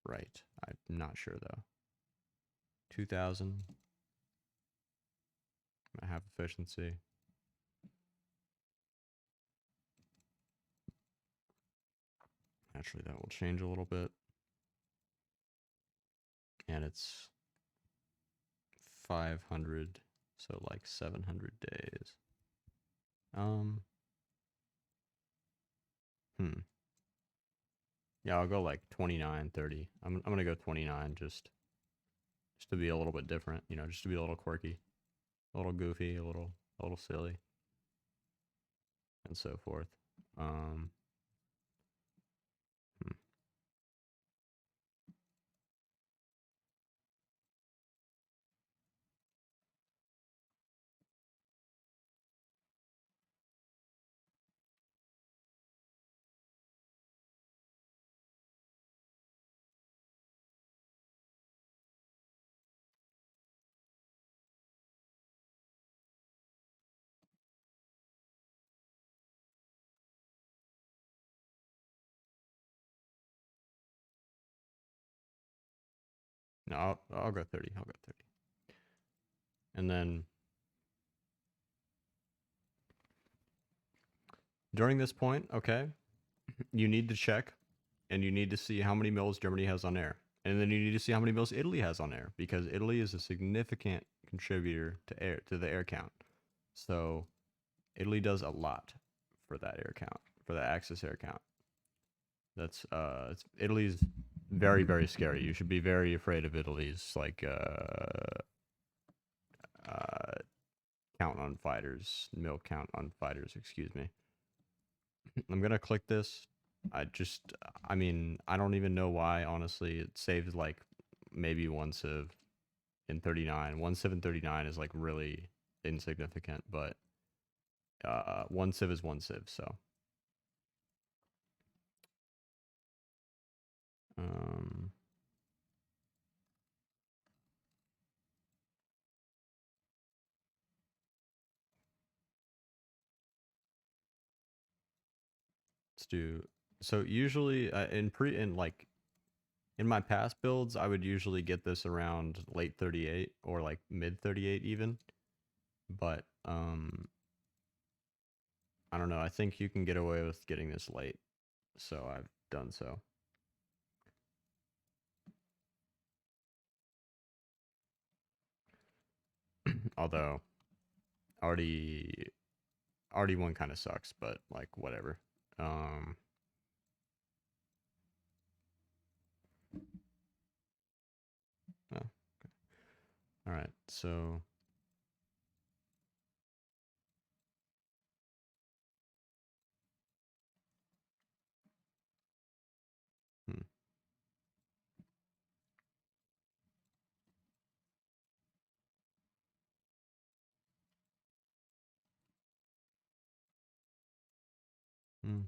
right. I'm not sure though. 2,000. I have efficiency. Actually, that will change a little bit. And it's 500, so like 700 days. Yeah, I'll go like 29, 30. I'm gonna go 29 just to be a little bit different, just to be a little quirky, a little goofy, a little silly, and so forth. Um, hmm. No, I'll go 30. I'll go 30. And then during this point, okay, you need to check and you need to see how many mills Germany has on air. And then you need to see how many mills Italy has on air because Italy is a significant contributor to the air count. So Italy does a lot for that air count, for the Axis air count. That's Italy's very, very scary. You should be very afraid of Italy's like uh count on fighters, mill count on fighters, excuse me. I'm gonna click this. I mean, I don't even know why, honestly. It saves like maybe one civ in 39. One civ in 39 is like really insignificant, but one civ is one civ, so. Um, let's do, so usually in my past builds, I would usually get this around late 38 or like mid 38 even. But I don't know. I think you can get away with getting this late. So I've done so. Although already one kind of sucks, but like whatever. Oh, okay. All right. So hmm. Hmm.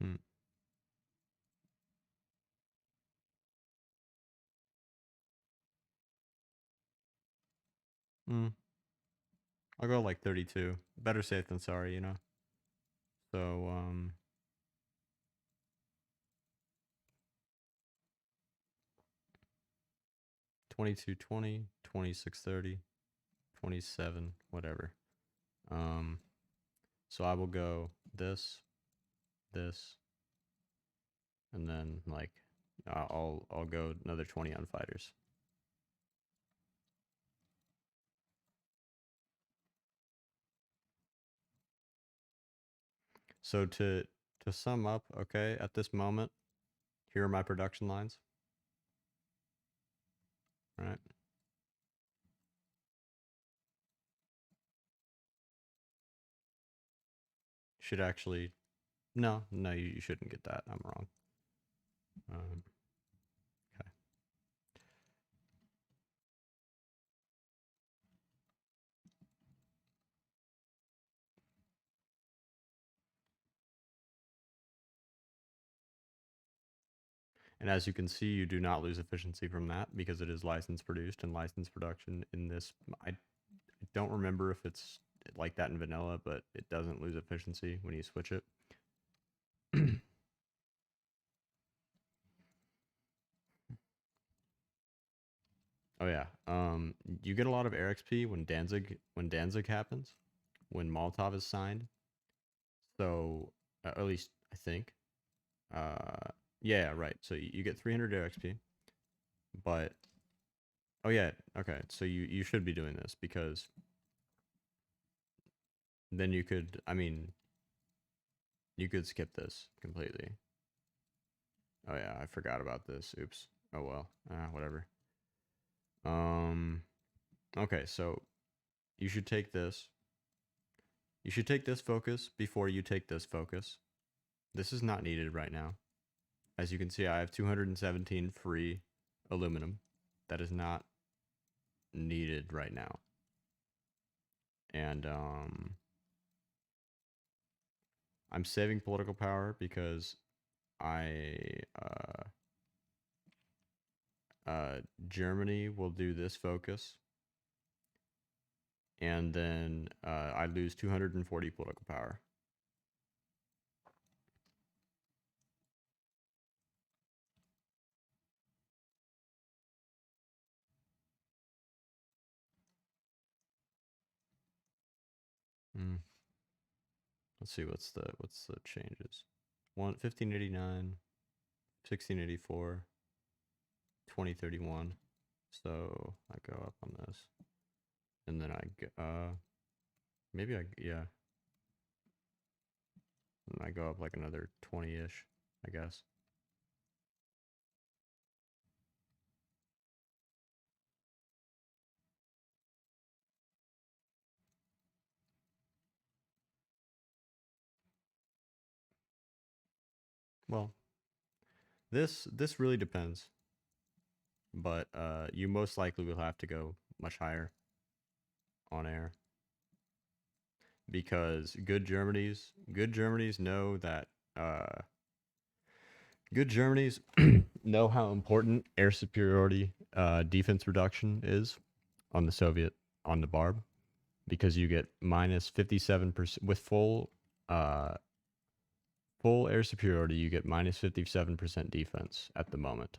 Hmm. Hmm. I'll go like 32. Better safe than sorry, you know. So 22 20, 26 30, 27, whatever. Um so I will go this, and then like I'll go another 20 on fighters. So to sum up, okay, at this moment, here are my production lines. Right? Should actually no, you shouldn't get that. I'm wrong. Okay. And as you can see, you do not lose efficiency from that because it is license produced, and license production in this, I don't remember if it's like that in vanilla, but it doesn't lose efficiency when you switch it. Oh yeah. You get a lot of air XP when Danzig happens, when Molotov is signed. So at least I think. Yeah, right. So you get 300 air XP, but oh yeah, okay. So you should be doing this because then you could, I mean, you could skip this completely. Oh yeah, I forgot about this. Oops. Oh well. Whatever. Um. Okay, so you should take this. You should take this focus before you take this focus. This is not needed right now. As you can see, I have 217 free aluminum. That is not needed right now. And I'm saving political power because I Germany will do this focus, and then I lose 240 political power. Let's see what's the changes. 1589, 1684, 2031. So I go up on this, and then maybe yeah. And I go up like another 20-ish, I guess. Well, this really depends, but you most likely will have to go much higher on air, because good Germany's know that good Germany's know how important air superiority defense reduction is on the Barb, because you get minus 57% with full air superiority. You get minus 57% defense at the moment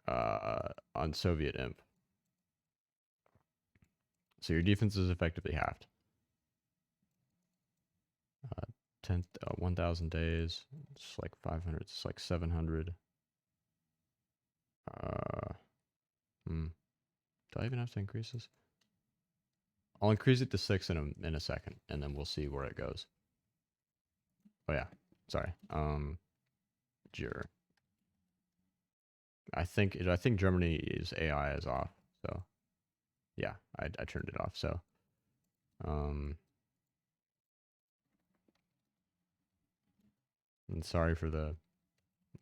on Soviet imp. So your defense is effectively halved. 1,000 days. It's like 500. It's like 700. Do I even have to increase this? I'll increase it to 6 in a second, and then we'll see where it goes. Oh yeah, sorry. Jur. I think Germany's AI is off. So yeah, I turned it off. So and sorry for the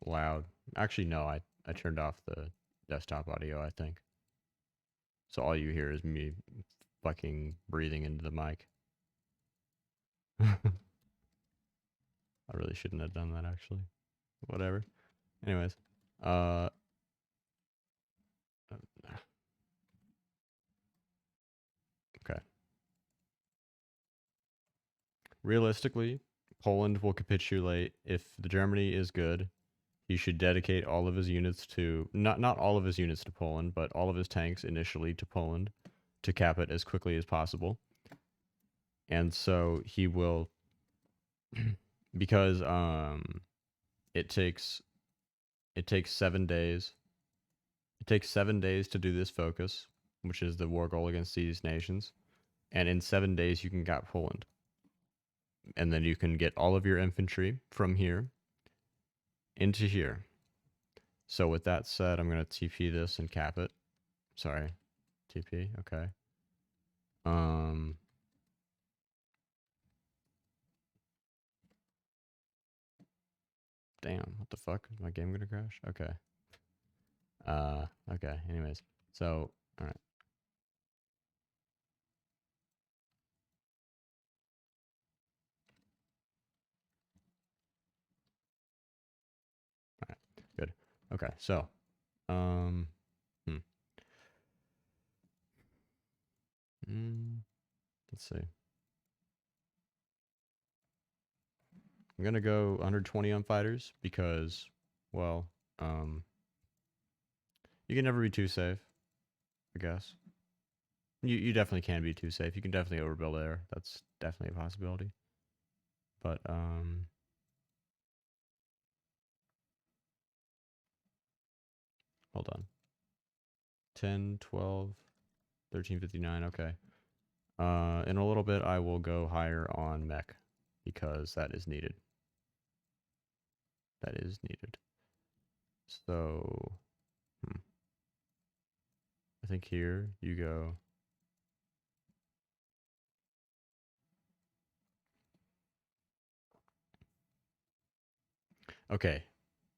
loud. Actually, no, I turned off the desktop audio, I think. So all you hear is me fucking breathing into the mic. I really shouldn't have done that, actually. Whatever. Anyways, okay. Realistically, Poland will capitulate if the Germany is good. He should dedicate all of his units to not all of his units to Poland, but all of his tanks initially to Poland to cap it as quickly as possible. And so he will, because it takes 7 days. It takes 7 days to do this focus, which is the war goal against these nations. And in 7 days you can cap Poland. And then you can get all of your infantry from here into here. So with that said, I'm going to TP this and cap it. Sorry. TP, okay. Damn, what the fuck? Is my game gonna crash? Okay. Okay, anyways. So, alright. Alright, good. Okay, so, let's see. I'm gonna go 120 on fighters because, well, you can never be too safe, I guess. You definitely can be too safe. You can definitely overbuild there. That's definitely a possibility. But, hold on. 10, 12, 1359, okay. In a little bit, I will go higher on mech because that is needed. That is needed. So, I think here you go. Okay,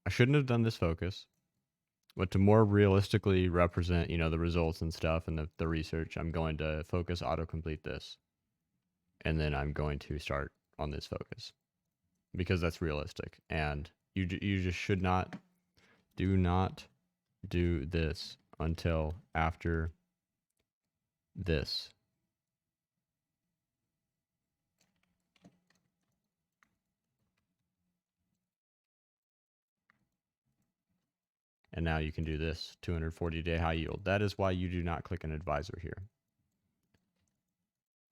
I shouldn't have done this focus, but to more realistically represent, you know, the results and stuff and the research, I'm going to focus autocomplete this. And then I'm going to start on this focus because that's realistic. And you just should not, do not do this until after this. And now you can do this 240-day high yield. That is why you do not click an advisor here.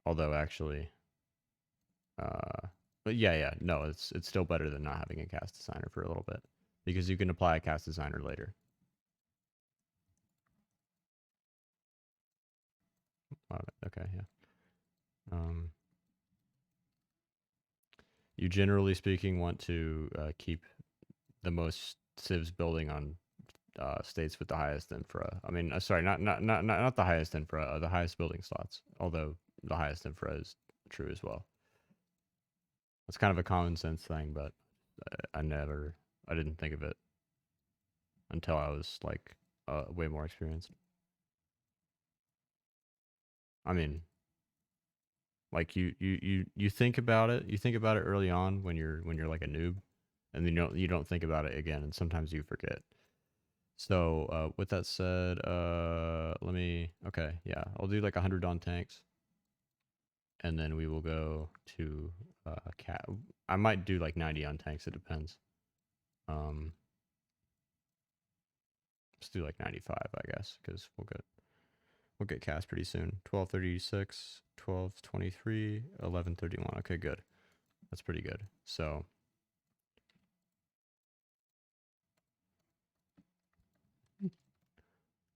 Although actually, but yeah, no, it's still better than not having a cast designer for a little bit because you can apply a cast designer later. Okay, yeah. You generally speaking want to keep the most civs building on states with the highest infra. I mean, sorry, not the highest infra, the highest building slots. Although the highest infra is true as well. It's kind of a common sense thing, but I didn't think of it until I was like way more experienced. I mean, like you think about it. You think about it early on when you're like a noob, and then you don't think about it again, and sometimes you forget. So with that said, yeah, I'll do like 100 on tanks, and then we will go to cat. I might do like 90 on tanks. It depends. Let's do like 95, I guess, because we'll get cast pretty soon. 1236, 1223, 1131. Okay, good. That's pretty good. So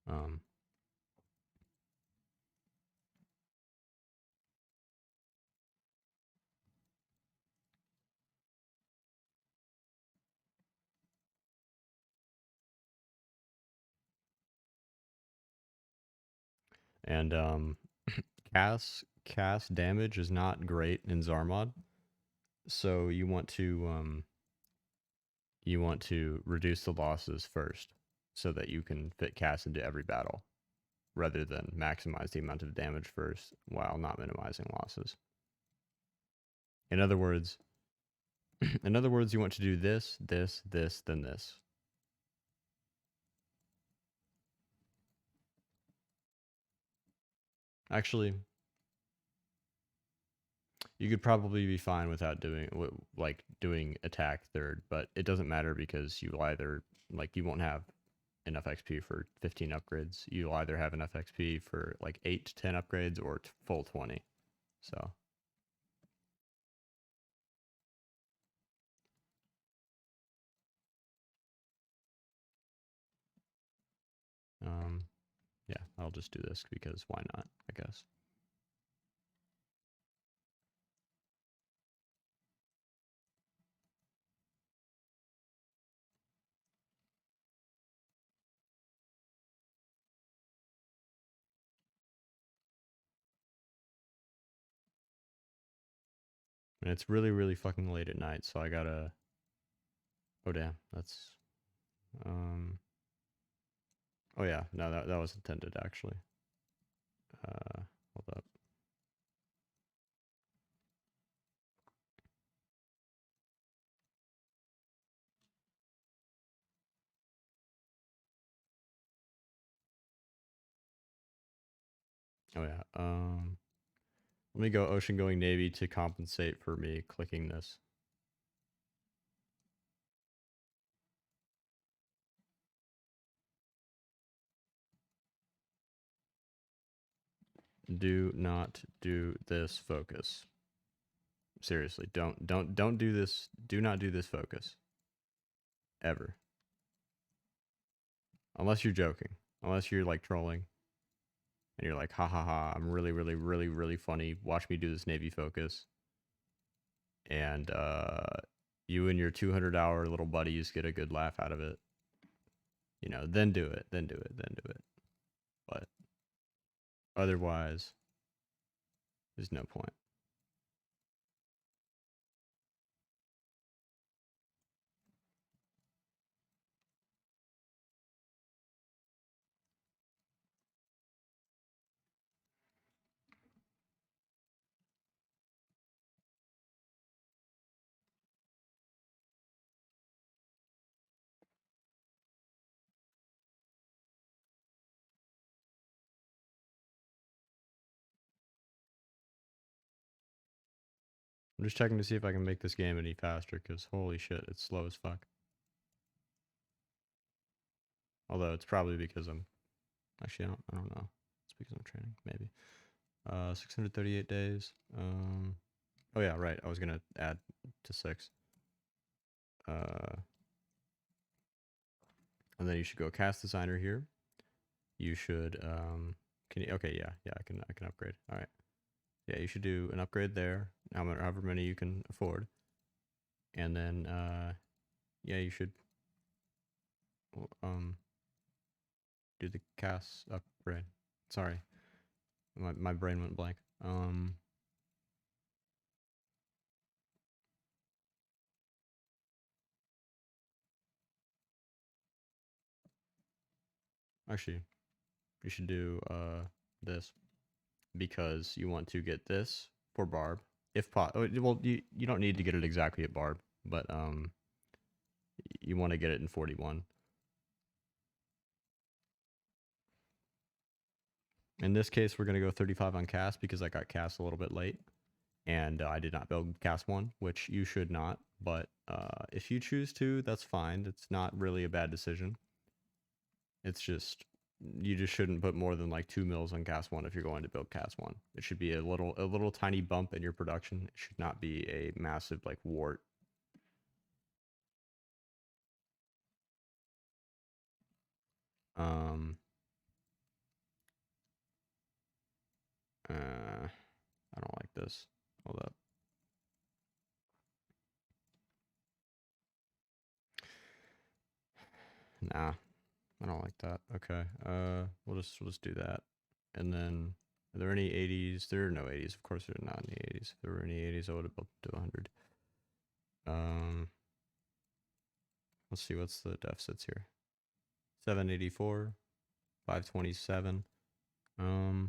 um and cast damage is not great in Zarmod. So you want to reduce the losses first so that you can fit cast into every battle rather than maximize the amount of damage first while not minimizing losses. In other words, you want to do this, this, this, then this. Actually, you could probably be fine without doing attack third, but it doesn't matter because you either you won't have enough XP for 15 upgrades. You'll either have enough XP for like 8 to 10 upgrades or full 20. So yeah, I'll just do this because why not, I guess. And it's really, really fucking late at night, so I gotta. Oh damn, that's. Oh yeah, no, that was intended actually. Hold up. Oh yeah. Let me go ocean going navy to compensate for me clicking this. Do not do this focus. Seriously, don't do this. Do not do this focus. Ever. Unless you're joking. Unless you're like trolling. And you're like, ha ha ha, I'm really, really, really, really funny. Watch me do this navy focus. And you and your 200-hour little buddies get a good laugh out of it. You know, then do it. Then do it. Then do it. But otherwise, there's no point. I'm just checking to see if I can make this game any faster, because holy shit, it's slow as fuck. Although it's probably because I'm... Actually, I don't know. It's because I'm training, maybe. 638 days. Oh yeah, right. I was gonna add to 6. And then you should go cast designer here. You should can you... Okay, yeah, I can upgrade. All right. Yeah, you should do an upgrade there. However many you can afford. And then yeah, you should um do the cast upgrade. Sorry. My brain went blank. Actually, you should do this, because you want to get this for Barb. If well, you don't need to get it exactly at Barb, but you want to get it in 41. In this case, we're going to go 35 on cast because I got cast a little bit late, and I did not build cast 1, which you should not, but if you choose to, that's fine. It's not really a bad decision. It's just, you just shouldn't put more than like 2 mils on cast 1 if you're going to build cast 1. It should be a little tiny bump in your production. It should not be a massive like wart. I don't like this. Hold up. Nah, I don't like that. Okay. We'll just do that. And then, are there any 80s? There are no 80s. Of course, there are not any 80s. If there were any 80s, I would have built to 100. Let's see, what's the deficits here? 784, 527. Hmm.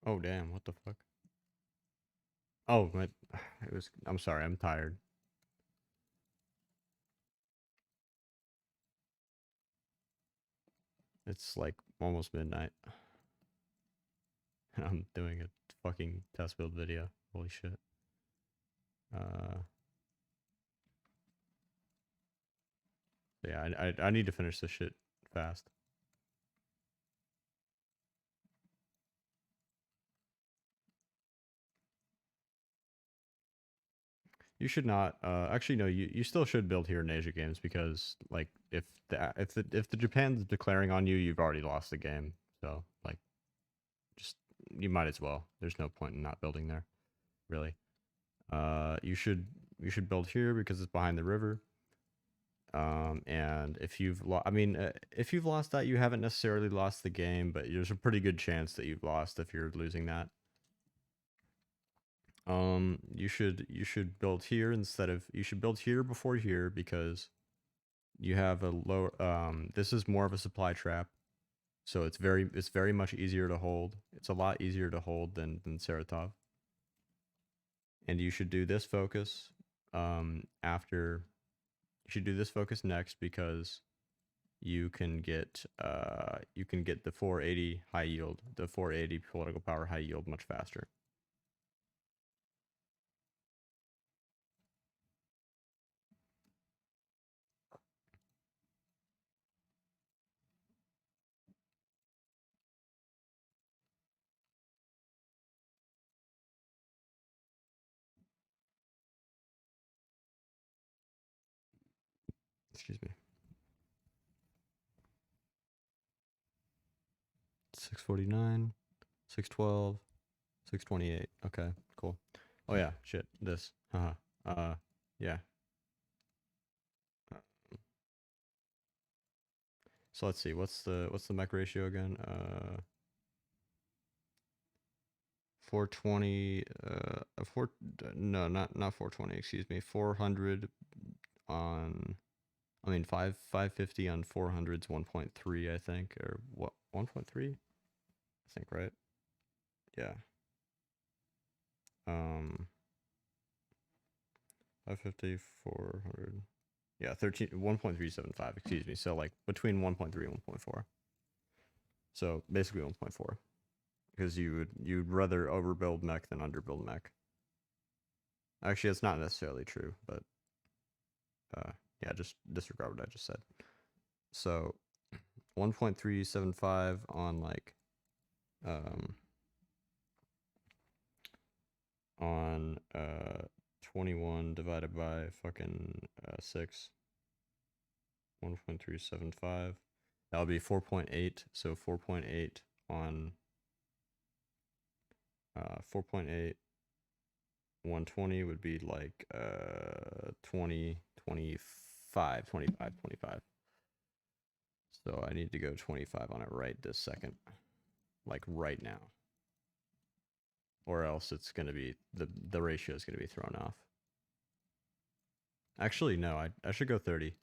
Oh damn! What the fuck? Oh, it was. I'm sorry. I'm tired. It's like almost midnight. I'm doing a fucking test build video. Holy shit. Yeah, I need to finish this shit fast. You should not. Actually, no. You still should build here in Asia games, because like if the Japan's declaring on you, you've already lost the game. So like, just you might as well. There's no point in not building there, really. You should build here because it's behind the river. And if if you've lost that, you haven't necessarily lost the game, but there's a pretty good chance that you've lost if you're losing that. You should build here instead of... You should build here before here, because you have a lower... This is more of a supply trap, so it's very much easier to hold. It's a lot easier to hold than Saratov. And you should do this focus after... You should do this focus next, because you can get the 480 high yield, the 480 political power high yield much faster. Excuse me. 649, 612, 628. Okay, cool. Oh yeah, shit. This. Haha. Yeah. So let's see. What's the mech ratio again? 420, no, not 420, excuse me, 400 on, I mean, 550 on 400's 1.3, I think, or what, 1.3? I think, right? Yeah. 550, 400. Yeah, 1.375, excuse me. So like between 1.3 and 1.4. So basically 1.4. Because you'd rather overbuild mech than underbuild mech. Actually, it's not necessarily true, but yeah, just disregard what I just said. So 1.375 on like on 21 divided by fucking 6, 1.375. That would be 4.8. So 4.8 on 4.8 120 would be like 20, 25, 25, 25. So I need to go 25 on it right this second. Like right now. Or else it's going to be, the ratio is going to be thrown off. Actually, no, I should go 30.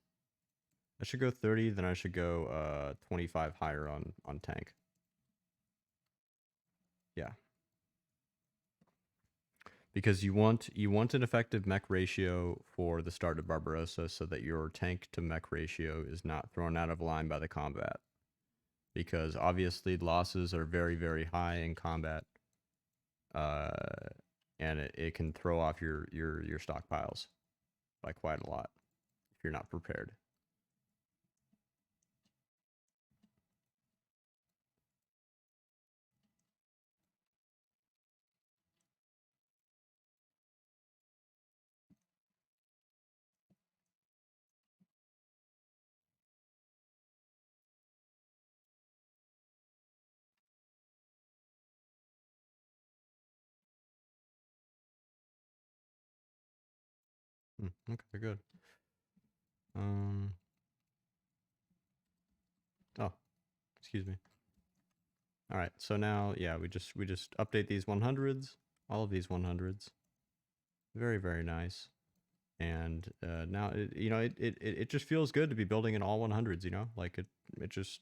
I should go 30, then I should go 25 higher on tank. Yeah. Because you want an effective mech ratio for the start of Barbarossa so that your tank to mech ratio is not thrown out of line by the combat. Because obviously losses are very, very high in combat. And it can throw off your stockpiles by quite a lot if you're not prepared. Okay, good. Oh, excuse me. All right, so now, yeah, we just update these 100s, all of these 100s. Very, very nice. And now, it just feels good to be building in all 100s, Like, it just,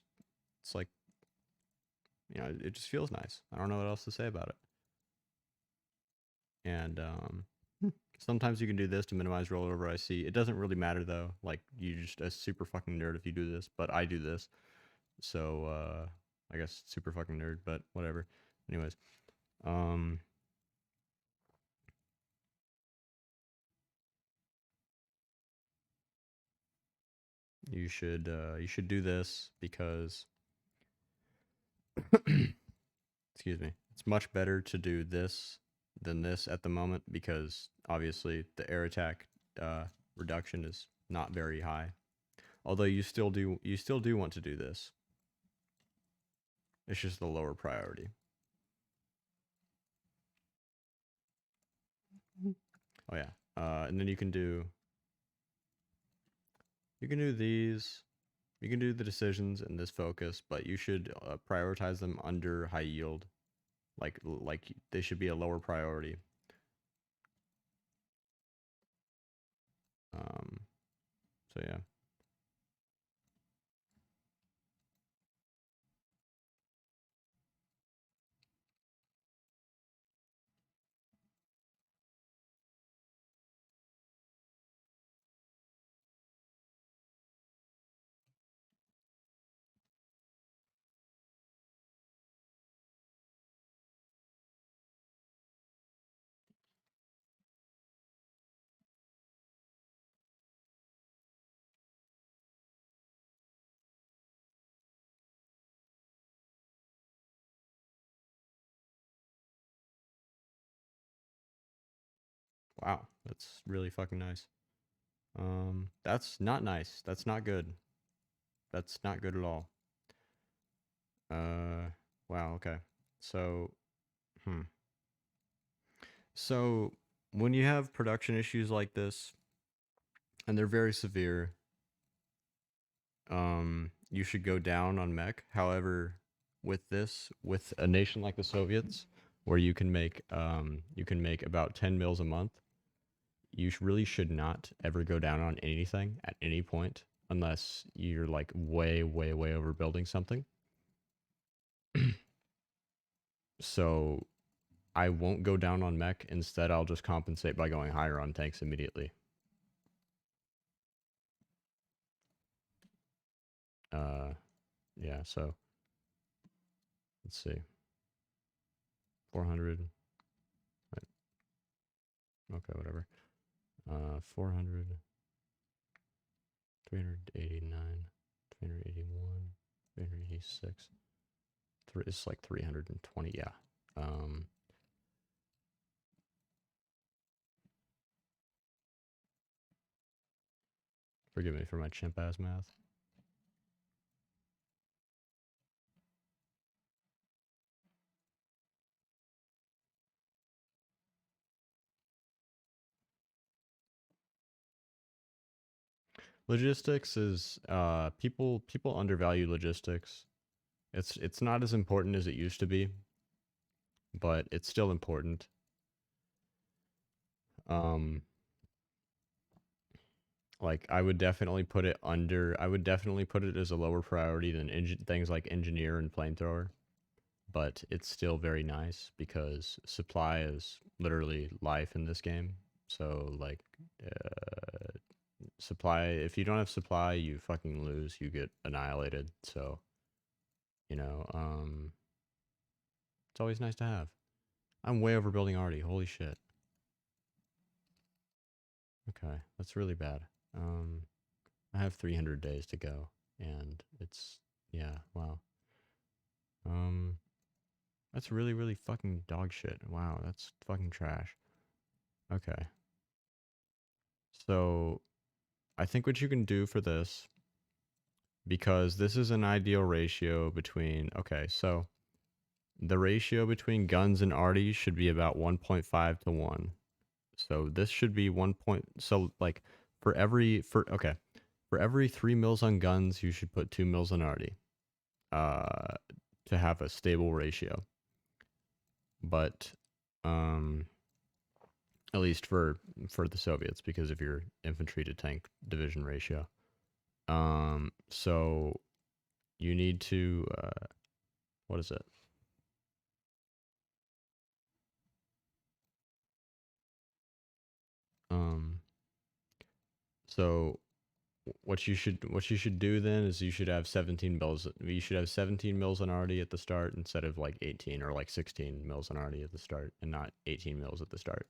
it's like, it just feels nice. I don't know what else to say about it. And sometimes you can do this to minimize rollover IC. It doesn't really matter, though. Like, you're just a super fucking nerd if you do this, but I do this. So, I guess super fucking nerd, but whatever. Anyways, you should do this because excuse me, it's much better to do this than this at the moment because obviously the air attack reduction is not very high. Although you still do want to do this. It's just the lower priority. Oh yeah. And then you can do these. You can do the decisions in this focus, but you should prioritize them under high yield. Like they should be a lower priority. So yeah. Wow, that's really fucking nice. That's not nice. That's not good. That's not good at all. Wow, okay. So, So, when you have production issues like this, and they're very severe, you should go down on mech. However, with a nation like the Soviets, where you can make about 10 mils a month. You really should not ever go down on anything at any point unless you're like way overbuilding something. So I won't go down on mech. Instead, I'll just compensate by going higher on tanks immediately. Yeah, so let's see. 400. Right. Okay, whatever. 400. 389. 381. 386. It's like 320, yeah. Forgive me for my chimp ass math. Logistics is people undervalue logistics. It's not as important as it used to be, but it's still important. Like I would definitely put it as a lower priority than things like engineer and flamethrower, but it's still very nice because supply is literally life in this game. So like supply, if you don't have supply, you fucking lose, you get annihilated. So, you know, it's always nice to have. I'm way overbuilding already. Holy shit. Okay, that's really bad. I have 300 days to go, and it's yeah, wow. That's really fucking dog shit. Wow, that's fucking trash. Okay. So, I think what you can do for this, because this is an ideal ratio between, okay, so the ratio between guns and arties should be about 1.5 to 1. So this should be 1 point, so like for every 3 mils on guns, you should put 2 mils on arty. To have a stable ratio. But at least for the Soviets, because of your infantry to tank division ratio. So you need to what is it? So what you should do then is you should have 17 mils. You should have 17 mils on arty at the start instead of like 18 or like 16 mils on arty at the start, and not 18 mils at the start.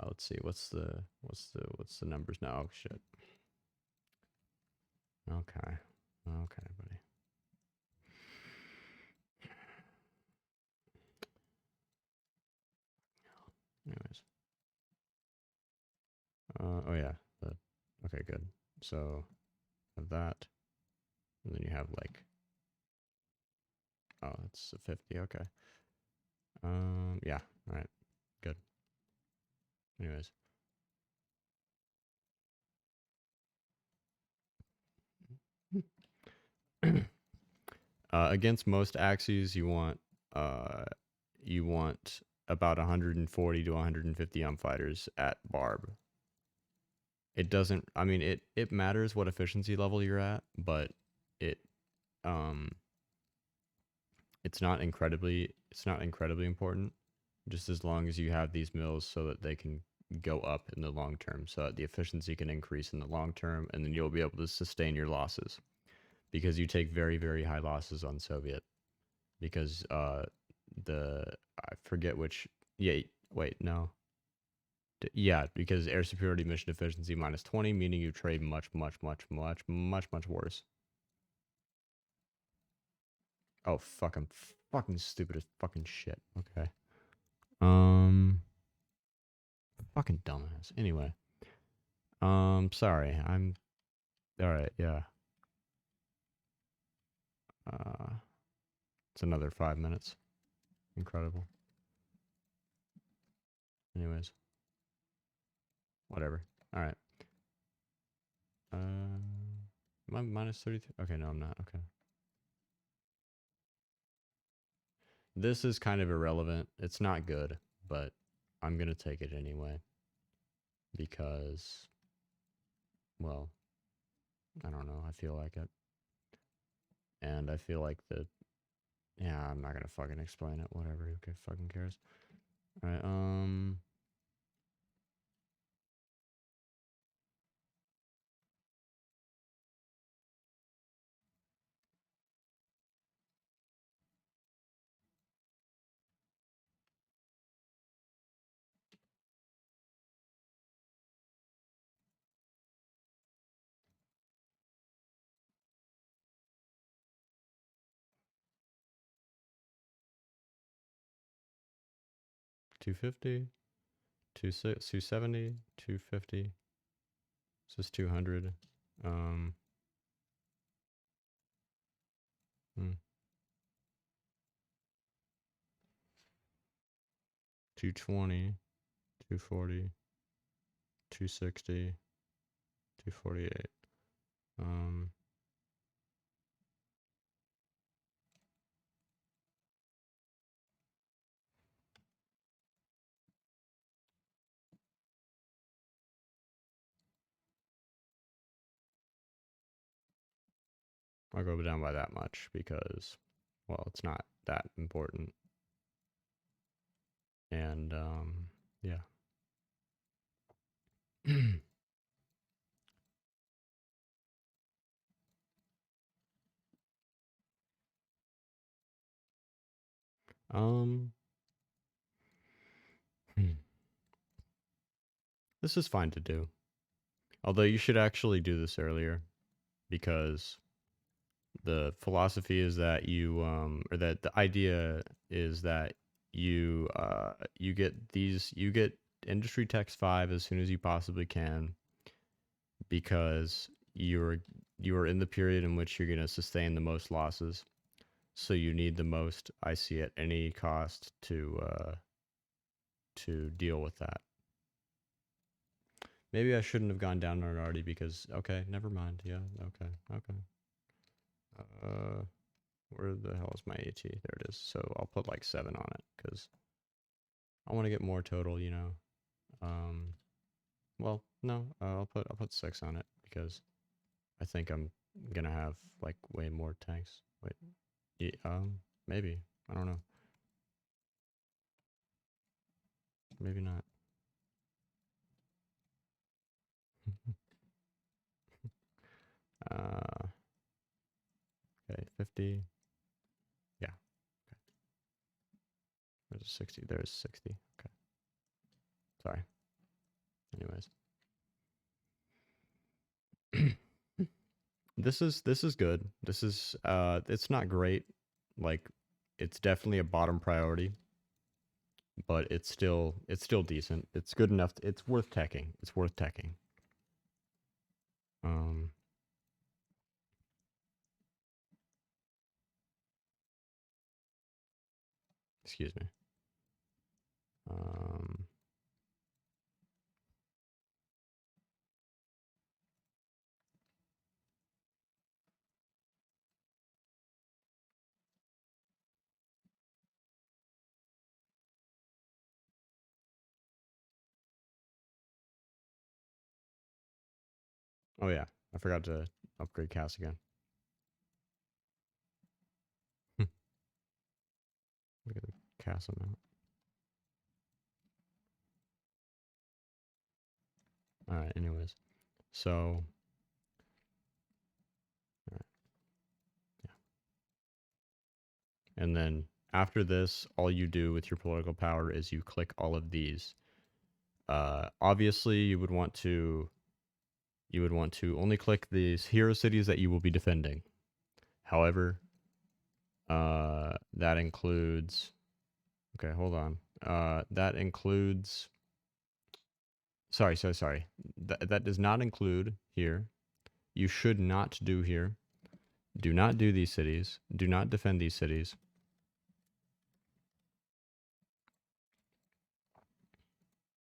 Let's see. What's the numbers now? Oh shit. Okay. Okay, buddy. Anyways. Oh yeah. Okay, good. So have that, and then you have like, oh, it's a 50. Okay. Yeah. All right. Good. Anyways. Against most axes, you want about 140 to 150 fighters at barb. It doesn't. I mean, it matters what efficiency level you're at, but it it's not incredibly important. Just as long as you have these mills so that they can go up in the long term, so that the efficiency can increase in the long term, and then you'll be able to sustain your losses, because you take very high losses on Soviet, because I forget which, yeah, wait, no, yeah, because air superiority mission efficiency minus 20, meaning you trade much worse. Oh fuck, I'm fucking stupid as fucking shit. Okay. Fucking dumbass. Anyway. Sorry. I'm all right. Yeah. It's another 5 minutes. Incredible. Anyways. Whatever. All right. Am I minus 33? Okay, no, I'm not. Okay. This is kind of irrelevant. It's not good, but I'm going to take it anyway. Because, well, I don't know. I feel like it. And I feel like the... Yeah, I'm not going to fucking explain it. Whatever. Who fucking cares? Alright, 250, 270, 250. This is 200. Um, 220, 240, 260, 248. I'll go down by that much because, well, it's not that important. And, yeah. um, this is fine to do. Although you should actually do this earlier because the philosophy is that you, or that the idea is that you you get industry text 5 as soon as you possibly can because you're in the period in which you're going to sustain the most losses. So you need the most IC at any cost to deal with that. Maybe I shouldn't have gone down on it already because okay, never mind. Yeah, okay. Where the hell is my AT? There it is. So I'll put like 7 on it because I want to get more total. You know. Well, no, I'll put 6 on it because I think I'm gonna have like way more tanks. Wait, yeah, maybe I don't know. Maybe not. Okay, 50. Yeah. Okay. There's a 60. There's 60. Okay. Sorry. Anyways. This is good. This is it's not great. Like it's definitely a bottom priority, but it's still decent. It's good enough. It's worth teching. It's worth teching. Um excuse me. Um oh yeah, I forgot to upgrade Cass again. Look at the Cass amount. All right, anyways. So all right, yeah. And then after this, all you do with your political power is you click all of these. Obviously, you would want to only click these hero cities that you will be defending. However, that includes. Okay, hold on. That includes. Sorry. That does not include here. You should not do here. Do not do these cities. Do not defend these cities.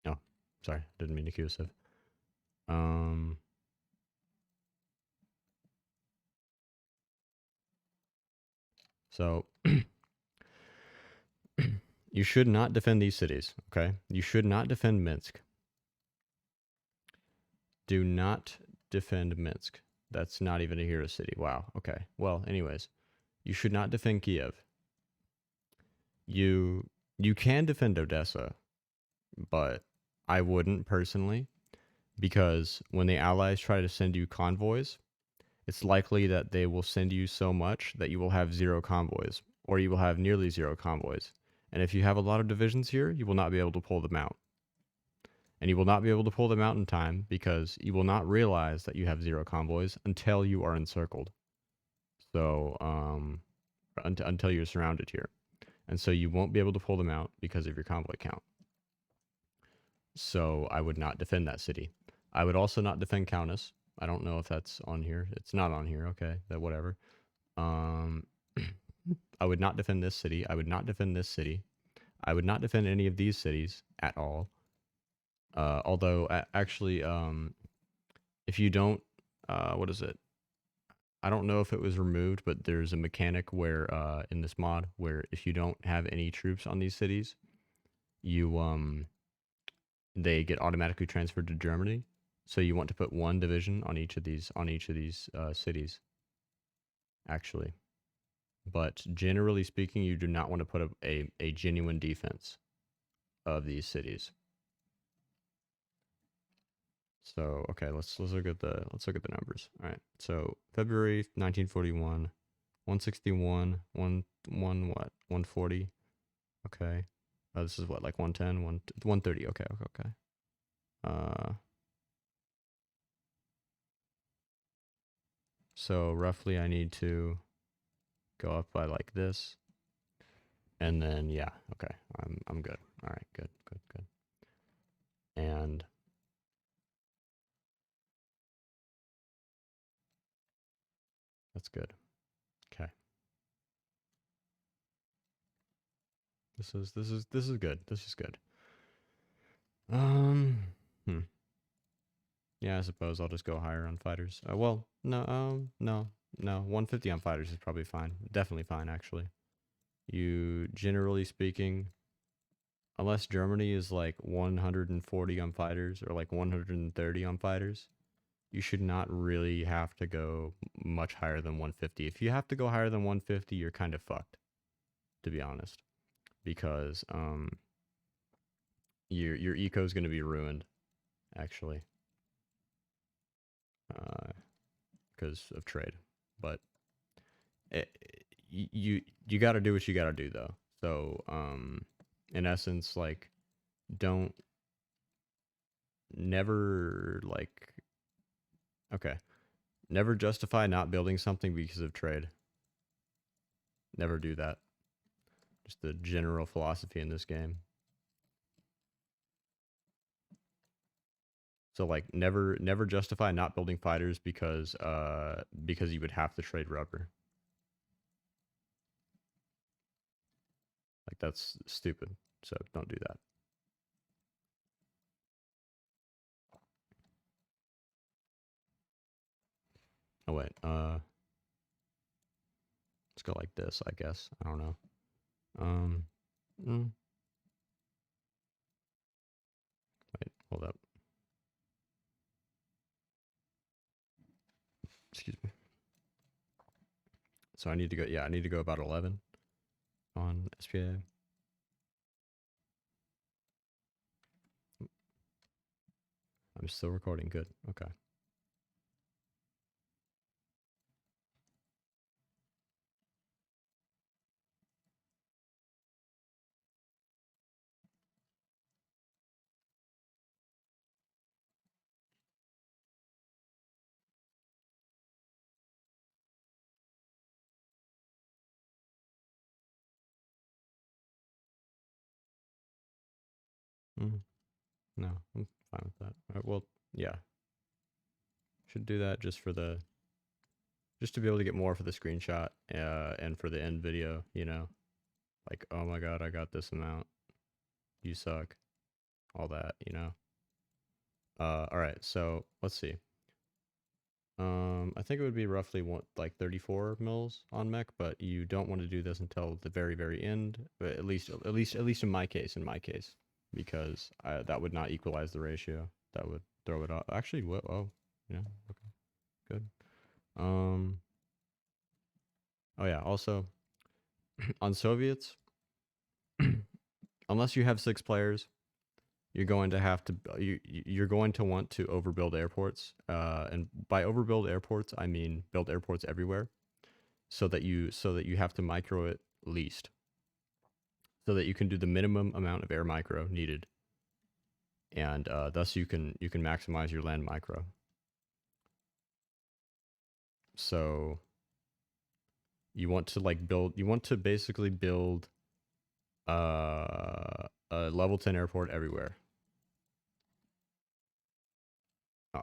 Oh, sorry. Didn't mean to cue Civ. So You should not defend these cities, okay? You should not defend Minsk. Do not defend Minsk. That's not even a hero city. Wow, okay. Well, anyways, you should not defend Kiev. You can defend Odessa, but I wouldn't personally, because when the Allies try to send you convoys, it's likely that they will send you so much that you will have zero convoys, or you will have nearly zero convoys. And if you have a lot of divisions here, you will not be able to pull them out. And you will not be able to pull them out in time because you will not realize that you have zero convoys until you are encircled. So, until you're surrounded here. And so you won't be able to pull them out because of your convoy count. So I would not defend that city. I would also not defend Kaunas. I don't know if that's on here. It's not on here. Okay, that whatever. I would not defend this city. I would not defend this city. I would not defend any of these cities at all. Although actually, if you don't, what is it? I don't know if it was removed, but there's a mechanic where in this mod where if you don't have any troops on these cities, you they get automatically transferred to Germany. So you want to put one division on each of these cities, actually. But generally speaking, you do not want to put a genuine defense of these cities. So okay, let's look at the numbers. All right. So February 1941, 161, 1 what? 140. Okay. This is what, like 110, 130. Okay. So roughly I need to go up by like this. And then yeah, okay. I'm good. All right, good. And that's good. Okay. This is good. This is good. Hmm. Yeah, I suppose I'll just go higher on fighters. Well, no, no. 150 on fighters is probably fine. Definitely fine, actually. You, generally speaking, unless Germany is like 140 on fighters or like 130 on fighters, you should not really have to go much higher than 150. If you have to go higher than 150, you're kind of fucked, to be honest, because your eco is going to be ruined, actually, because of trade. But you got to do what you got to do, though. So in essence, like, don't never like okay, never justify not building something because of trade. Never do that. Just the general philosophy in this game. So like never justify not building fighters because you would have to trade rubber. Like that's stupid. So don't do that. Oh wait, let's go like this, I guess. I don't know. Wait, hold up. Excuse me. So I need to go, yeah, I need to go about 11 on SPA. I'm still recording, good, okay. No, I'm fine with that. All right, well, yeah. Should do that just to be able to get more for the screenshot and for the end video, you know? Like, oh my god, I got this amount. You suck. All that, you know? Alright, so let's see. I think it would be roughly like 34 mils on mech, but you don't want to do this until the very, very end. But at least in my case, because that would not equalize the ratio. That would throw it off. Actually, oh, yeah, okay, good. Um, oh yeah. Also, on Soviets, unless you have 6 players, you're going to have to you're going to want to overbuild airports. And by overbuild airports, I mean build airports everywhere, so that you have to micro it least, so that you can do the minimum amount of air micro needed, and thus you can maximize your land micro. So you want to basically build a level 10 airport everywhere.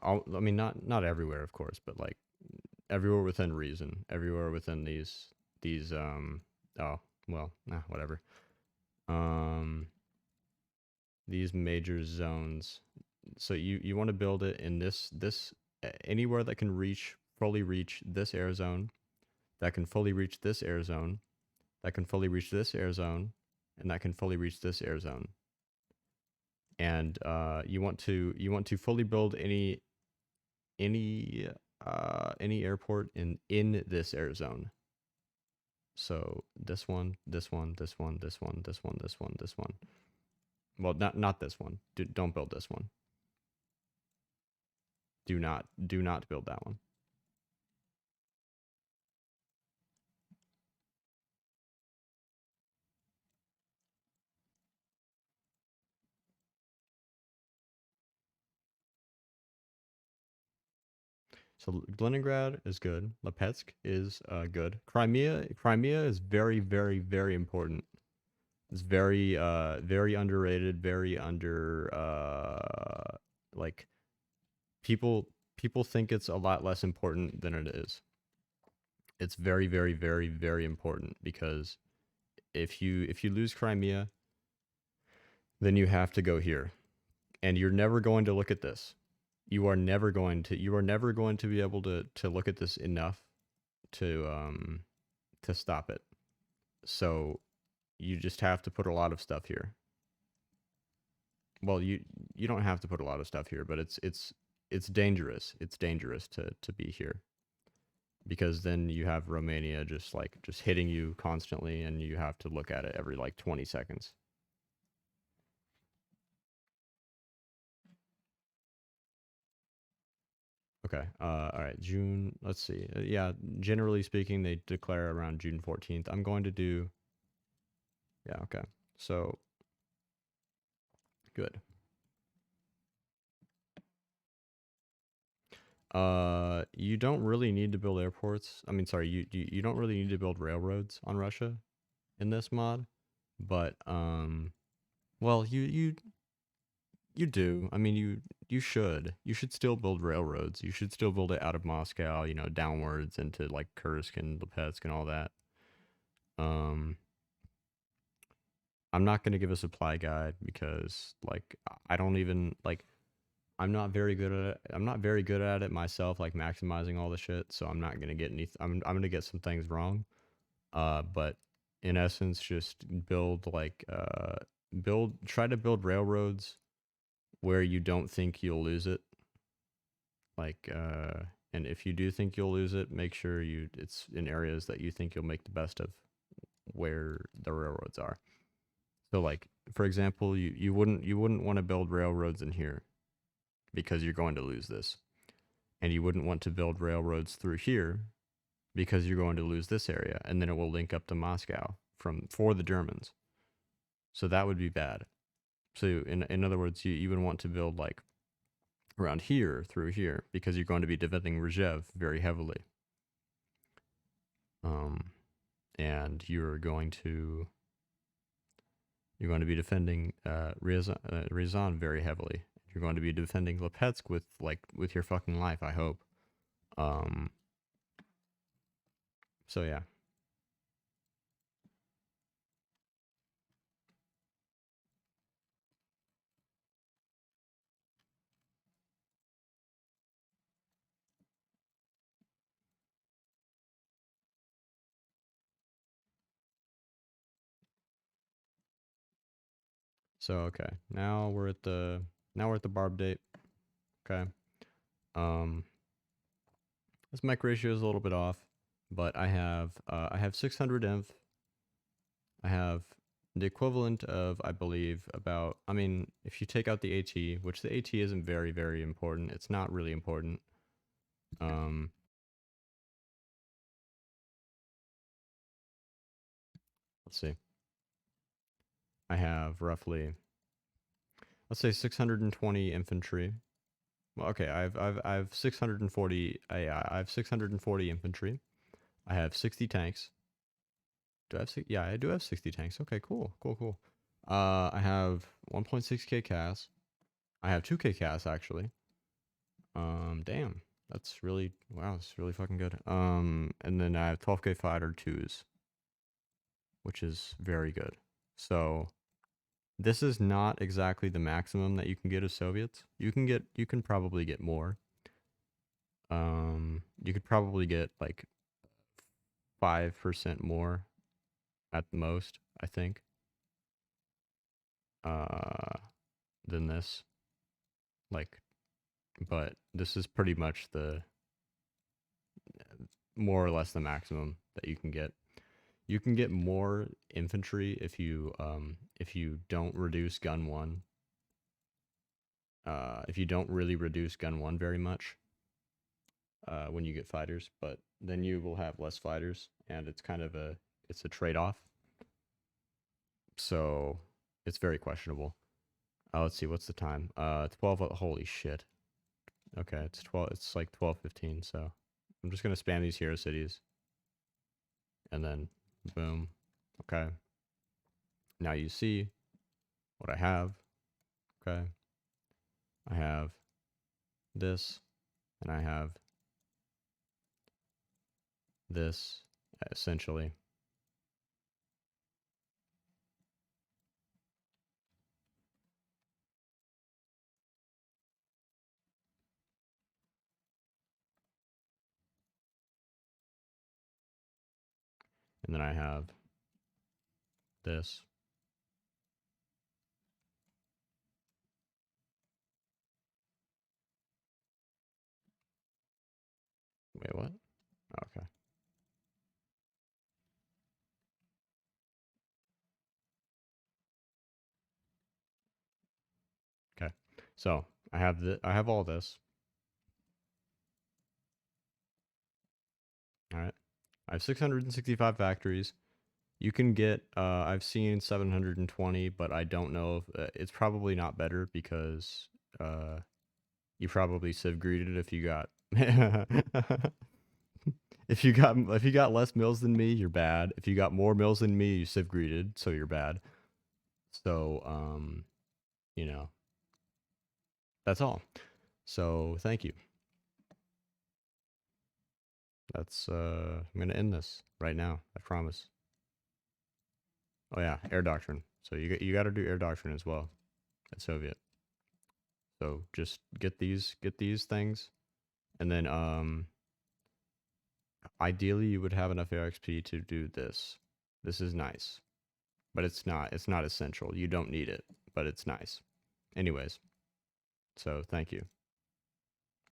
I mean, not everywhere, of course, but like everywhere within reason, everywhere within these oh well, whatever. Um, these major zones. So you want to build it in this anywhere that can fully reach this air zone, that can fully reach this air zone, that can fully reach this air zone, and that can fully reach this air zone. And you want to fully build any airport in this air zone. So this one, this one, this one, this one, this one, this one, this one. Well, not this one. Don't build this one. Do not build that one. So Leningrad is good. Lipetsk is good. Crimea is very, very, very important. It's very underrated, very under like people think it's a lot less important than it is. It's very, very, very, very important, because if you lose Crimea, then you have to go here, and you're never going to look at this. You are never going to be able to look at this enough to stop it. So you just have to put a lot of stuff here. Well, you don't have to put a lot of stuff here, but it's dangerous. It's dangerous to be here, because then you have Romania just hitting you constantly, and you have to look at it every like 20 seconds. Okay. All right. June. Let's see. Yeah. Generally speaking, they declare around June 14th. I'm going to do. Yeah. Okay. So good. You don't really need to build airports. I mean, sorry. You don't really need to build railroads on Russia in this mod, but well, you do. I mean, you should still build railroads. You should still build it out of Moscow, downwards into like Kursk and Lipetsk and all that. Um, I'm not going to give a supply guide, because like I don't even like I'm not very good at it. I'm not very good at it myself, like maximizing all the shit, so I'm not going to get any I'm going to get some things wrong. But in essence, just try to build railroads where you don't think you'll lose it. Like and if you do think you'll lose it, make sure it's in areas that you think you'll make the best of where the railroads are. So like, for example, you wouldn't want to build railroads in here, because you're going to lose this. And you wouldn't want to build railroads through here, because you're going to lose this area, and then it will link up to Moscow for the Germans. So that would be bad. So in other words, you would want to build like around here through here, because you're going to be defending Rzhev very heavily. And you're going to be defending Ryazan very heavily. You're going to be defending Lipetsk with your fucking life, I hope. Um, so yeah. So okay, now we're at the barb date. Okay. This mic ratio is a little bit off, but I have 600 inf. I have the equivalent of, I believe, about, I mean, if you take out the AT, which the AT isn't very, very important. It's not really important. Let's see. I have roughly, let's say 620 infantry. Well, okay, I have 640. I have 640 infantry. I have 60 tanks. Do I have yeah, I do have 60 tanks. Okay, cool, cool, cool. I have 1.6k CAS. I have 2k CAS actually. Damn, that's really, wow, that's really fucking good. And then I have 12k fighter twos, which is very good. So this is not exactly the maximum that you can get as Soviets. You can probably get more. You could probably get like 5% more at the most, I think. Than this. Like, but this is pretty much the more or less the maximum that you can get. You can get more infantry if you don't reduce gun 1. If you don't really reduce gun 1 very much when you get fighters, but then you will have less fighters, and it's kind of a trade-off. So it's very questionable. Let's see, what's the time? 12. Holy shit. Okay, it's 12. It's like 12:15. So I'm just gonna spam these hero cities, and then boom. Okay. Now you see what I have. Okay. I have this, and I have this, essentially. And then I have this. Wait, what? Okay. Okay. So I have all this. All right. I have 665 factories. You can get, I've seen 720, but I don't know if it's probably not better because you probably civ greeted if you got if you got less mills than me, you're bad. If you got more mills than me, you civ greeted, so you're bad. So you know, that's all. So thank you. That's I'm gonna end this right now. I promise. Oh yeah, air doctrine. So you got to do air doctrine as well at Soviet. So just get these things, and then ideally you would have enough ARXP to do this. This is nice, but it's not essential. You don't need it, but it's nice. Anyways, so thank you.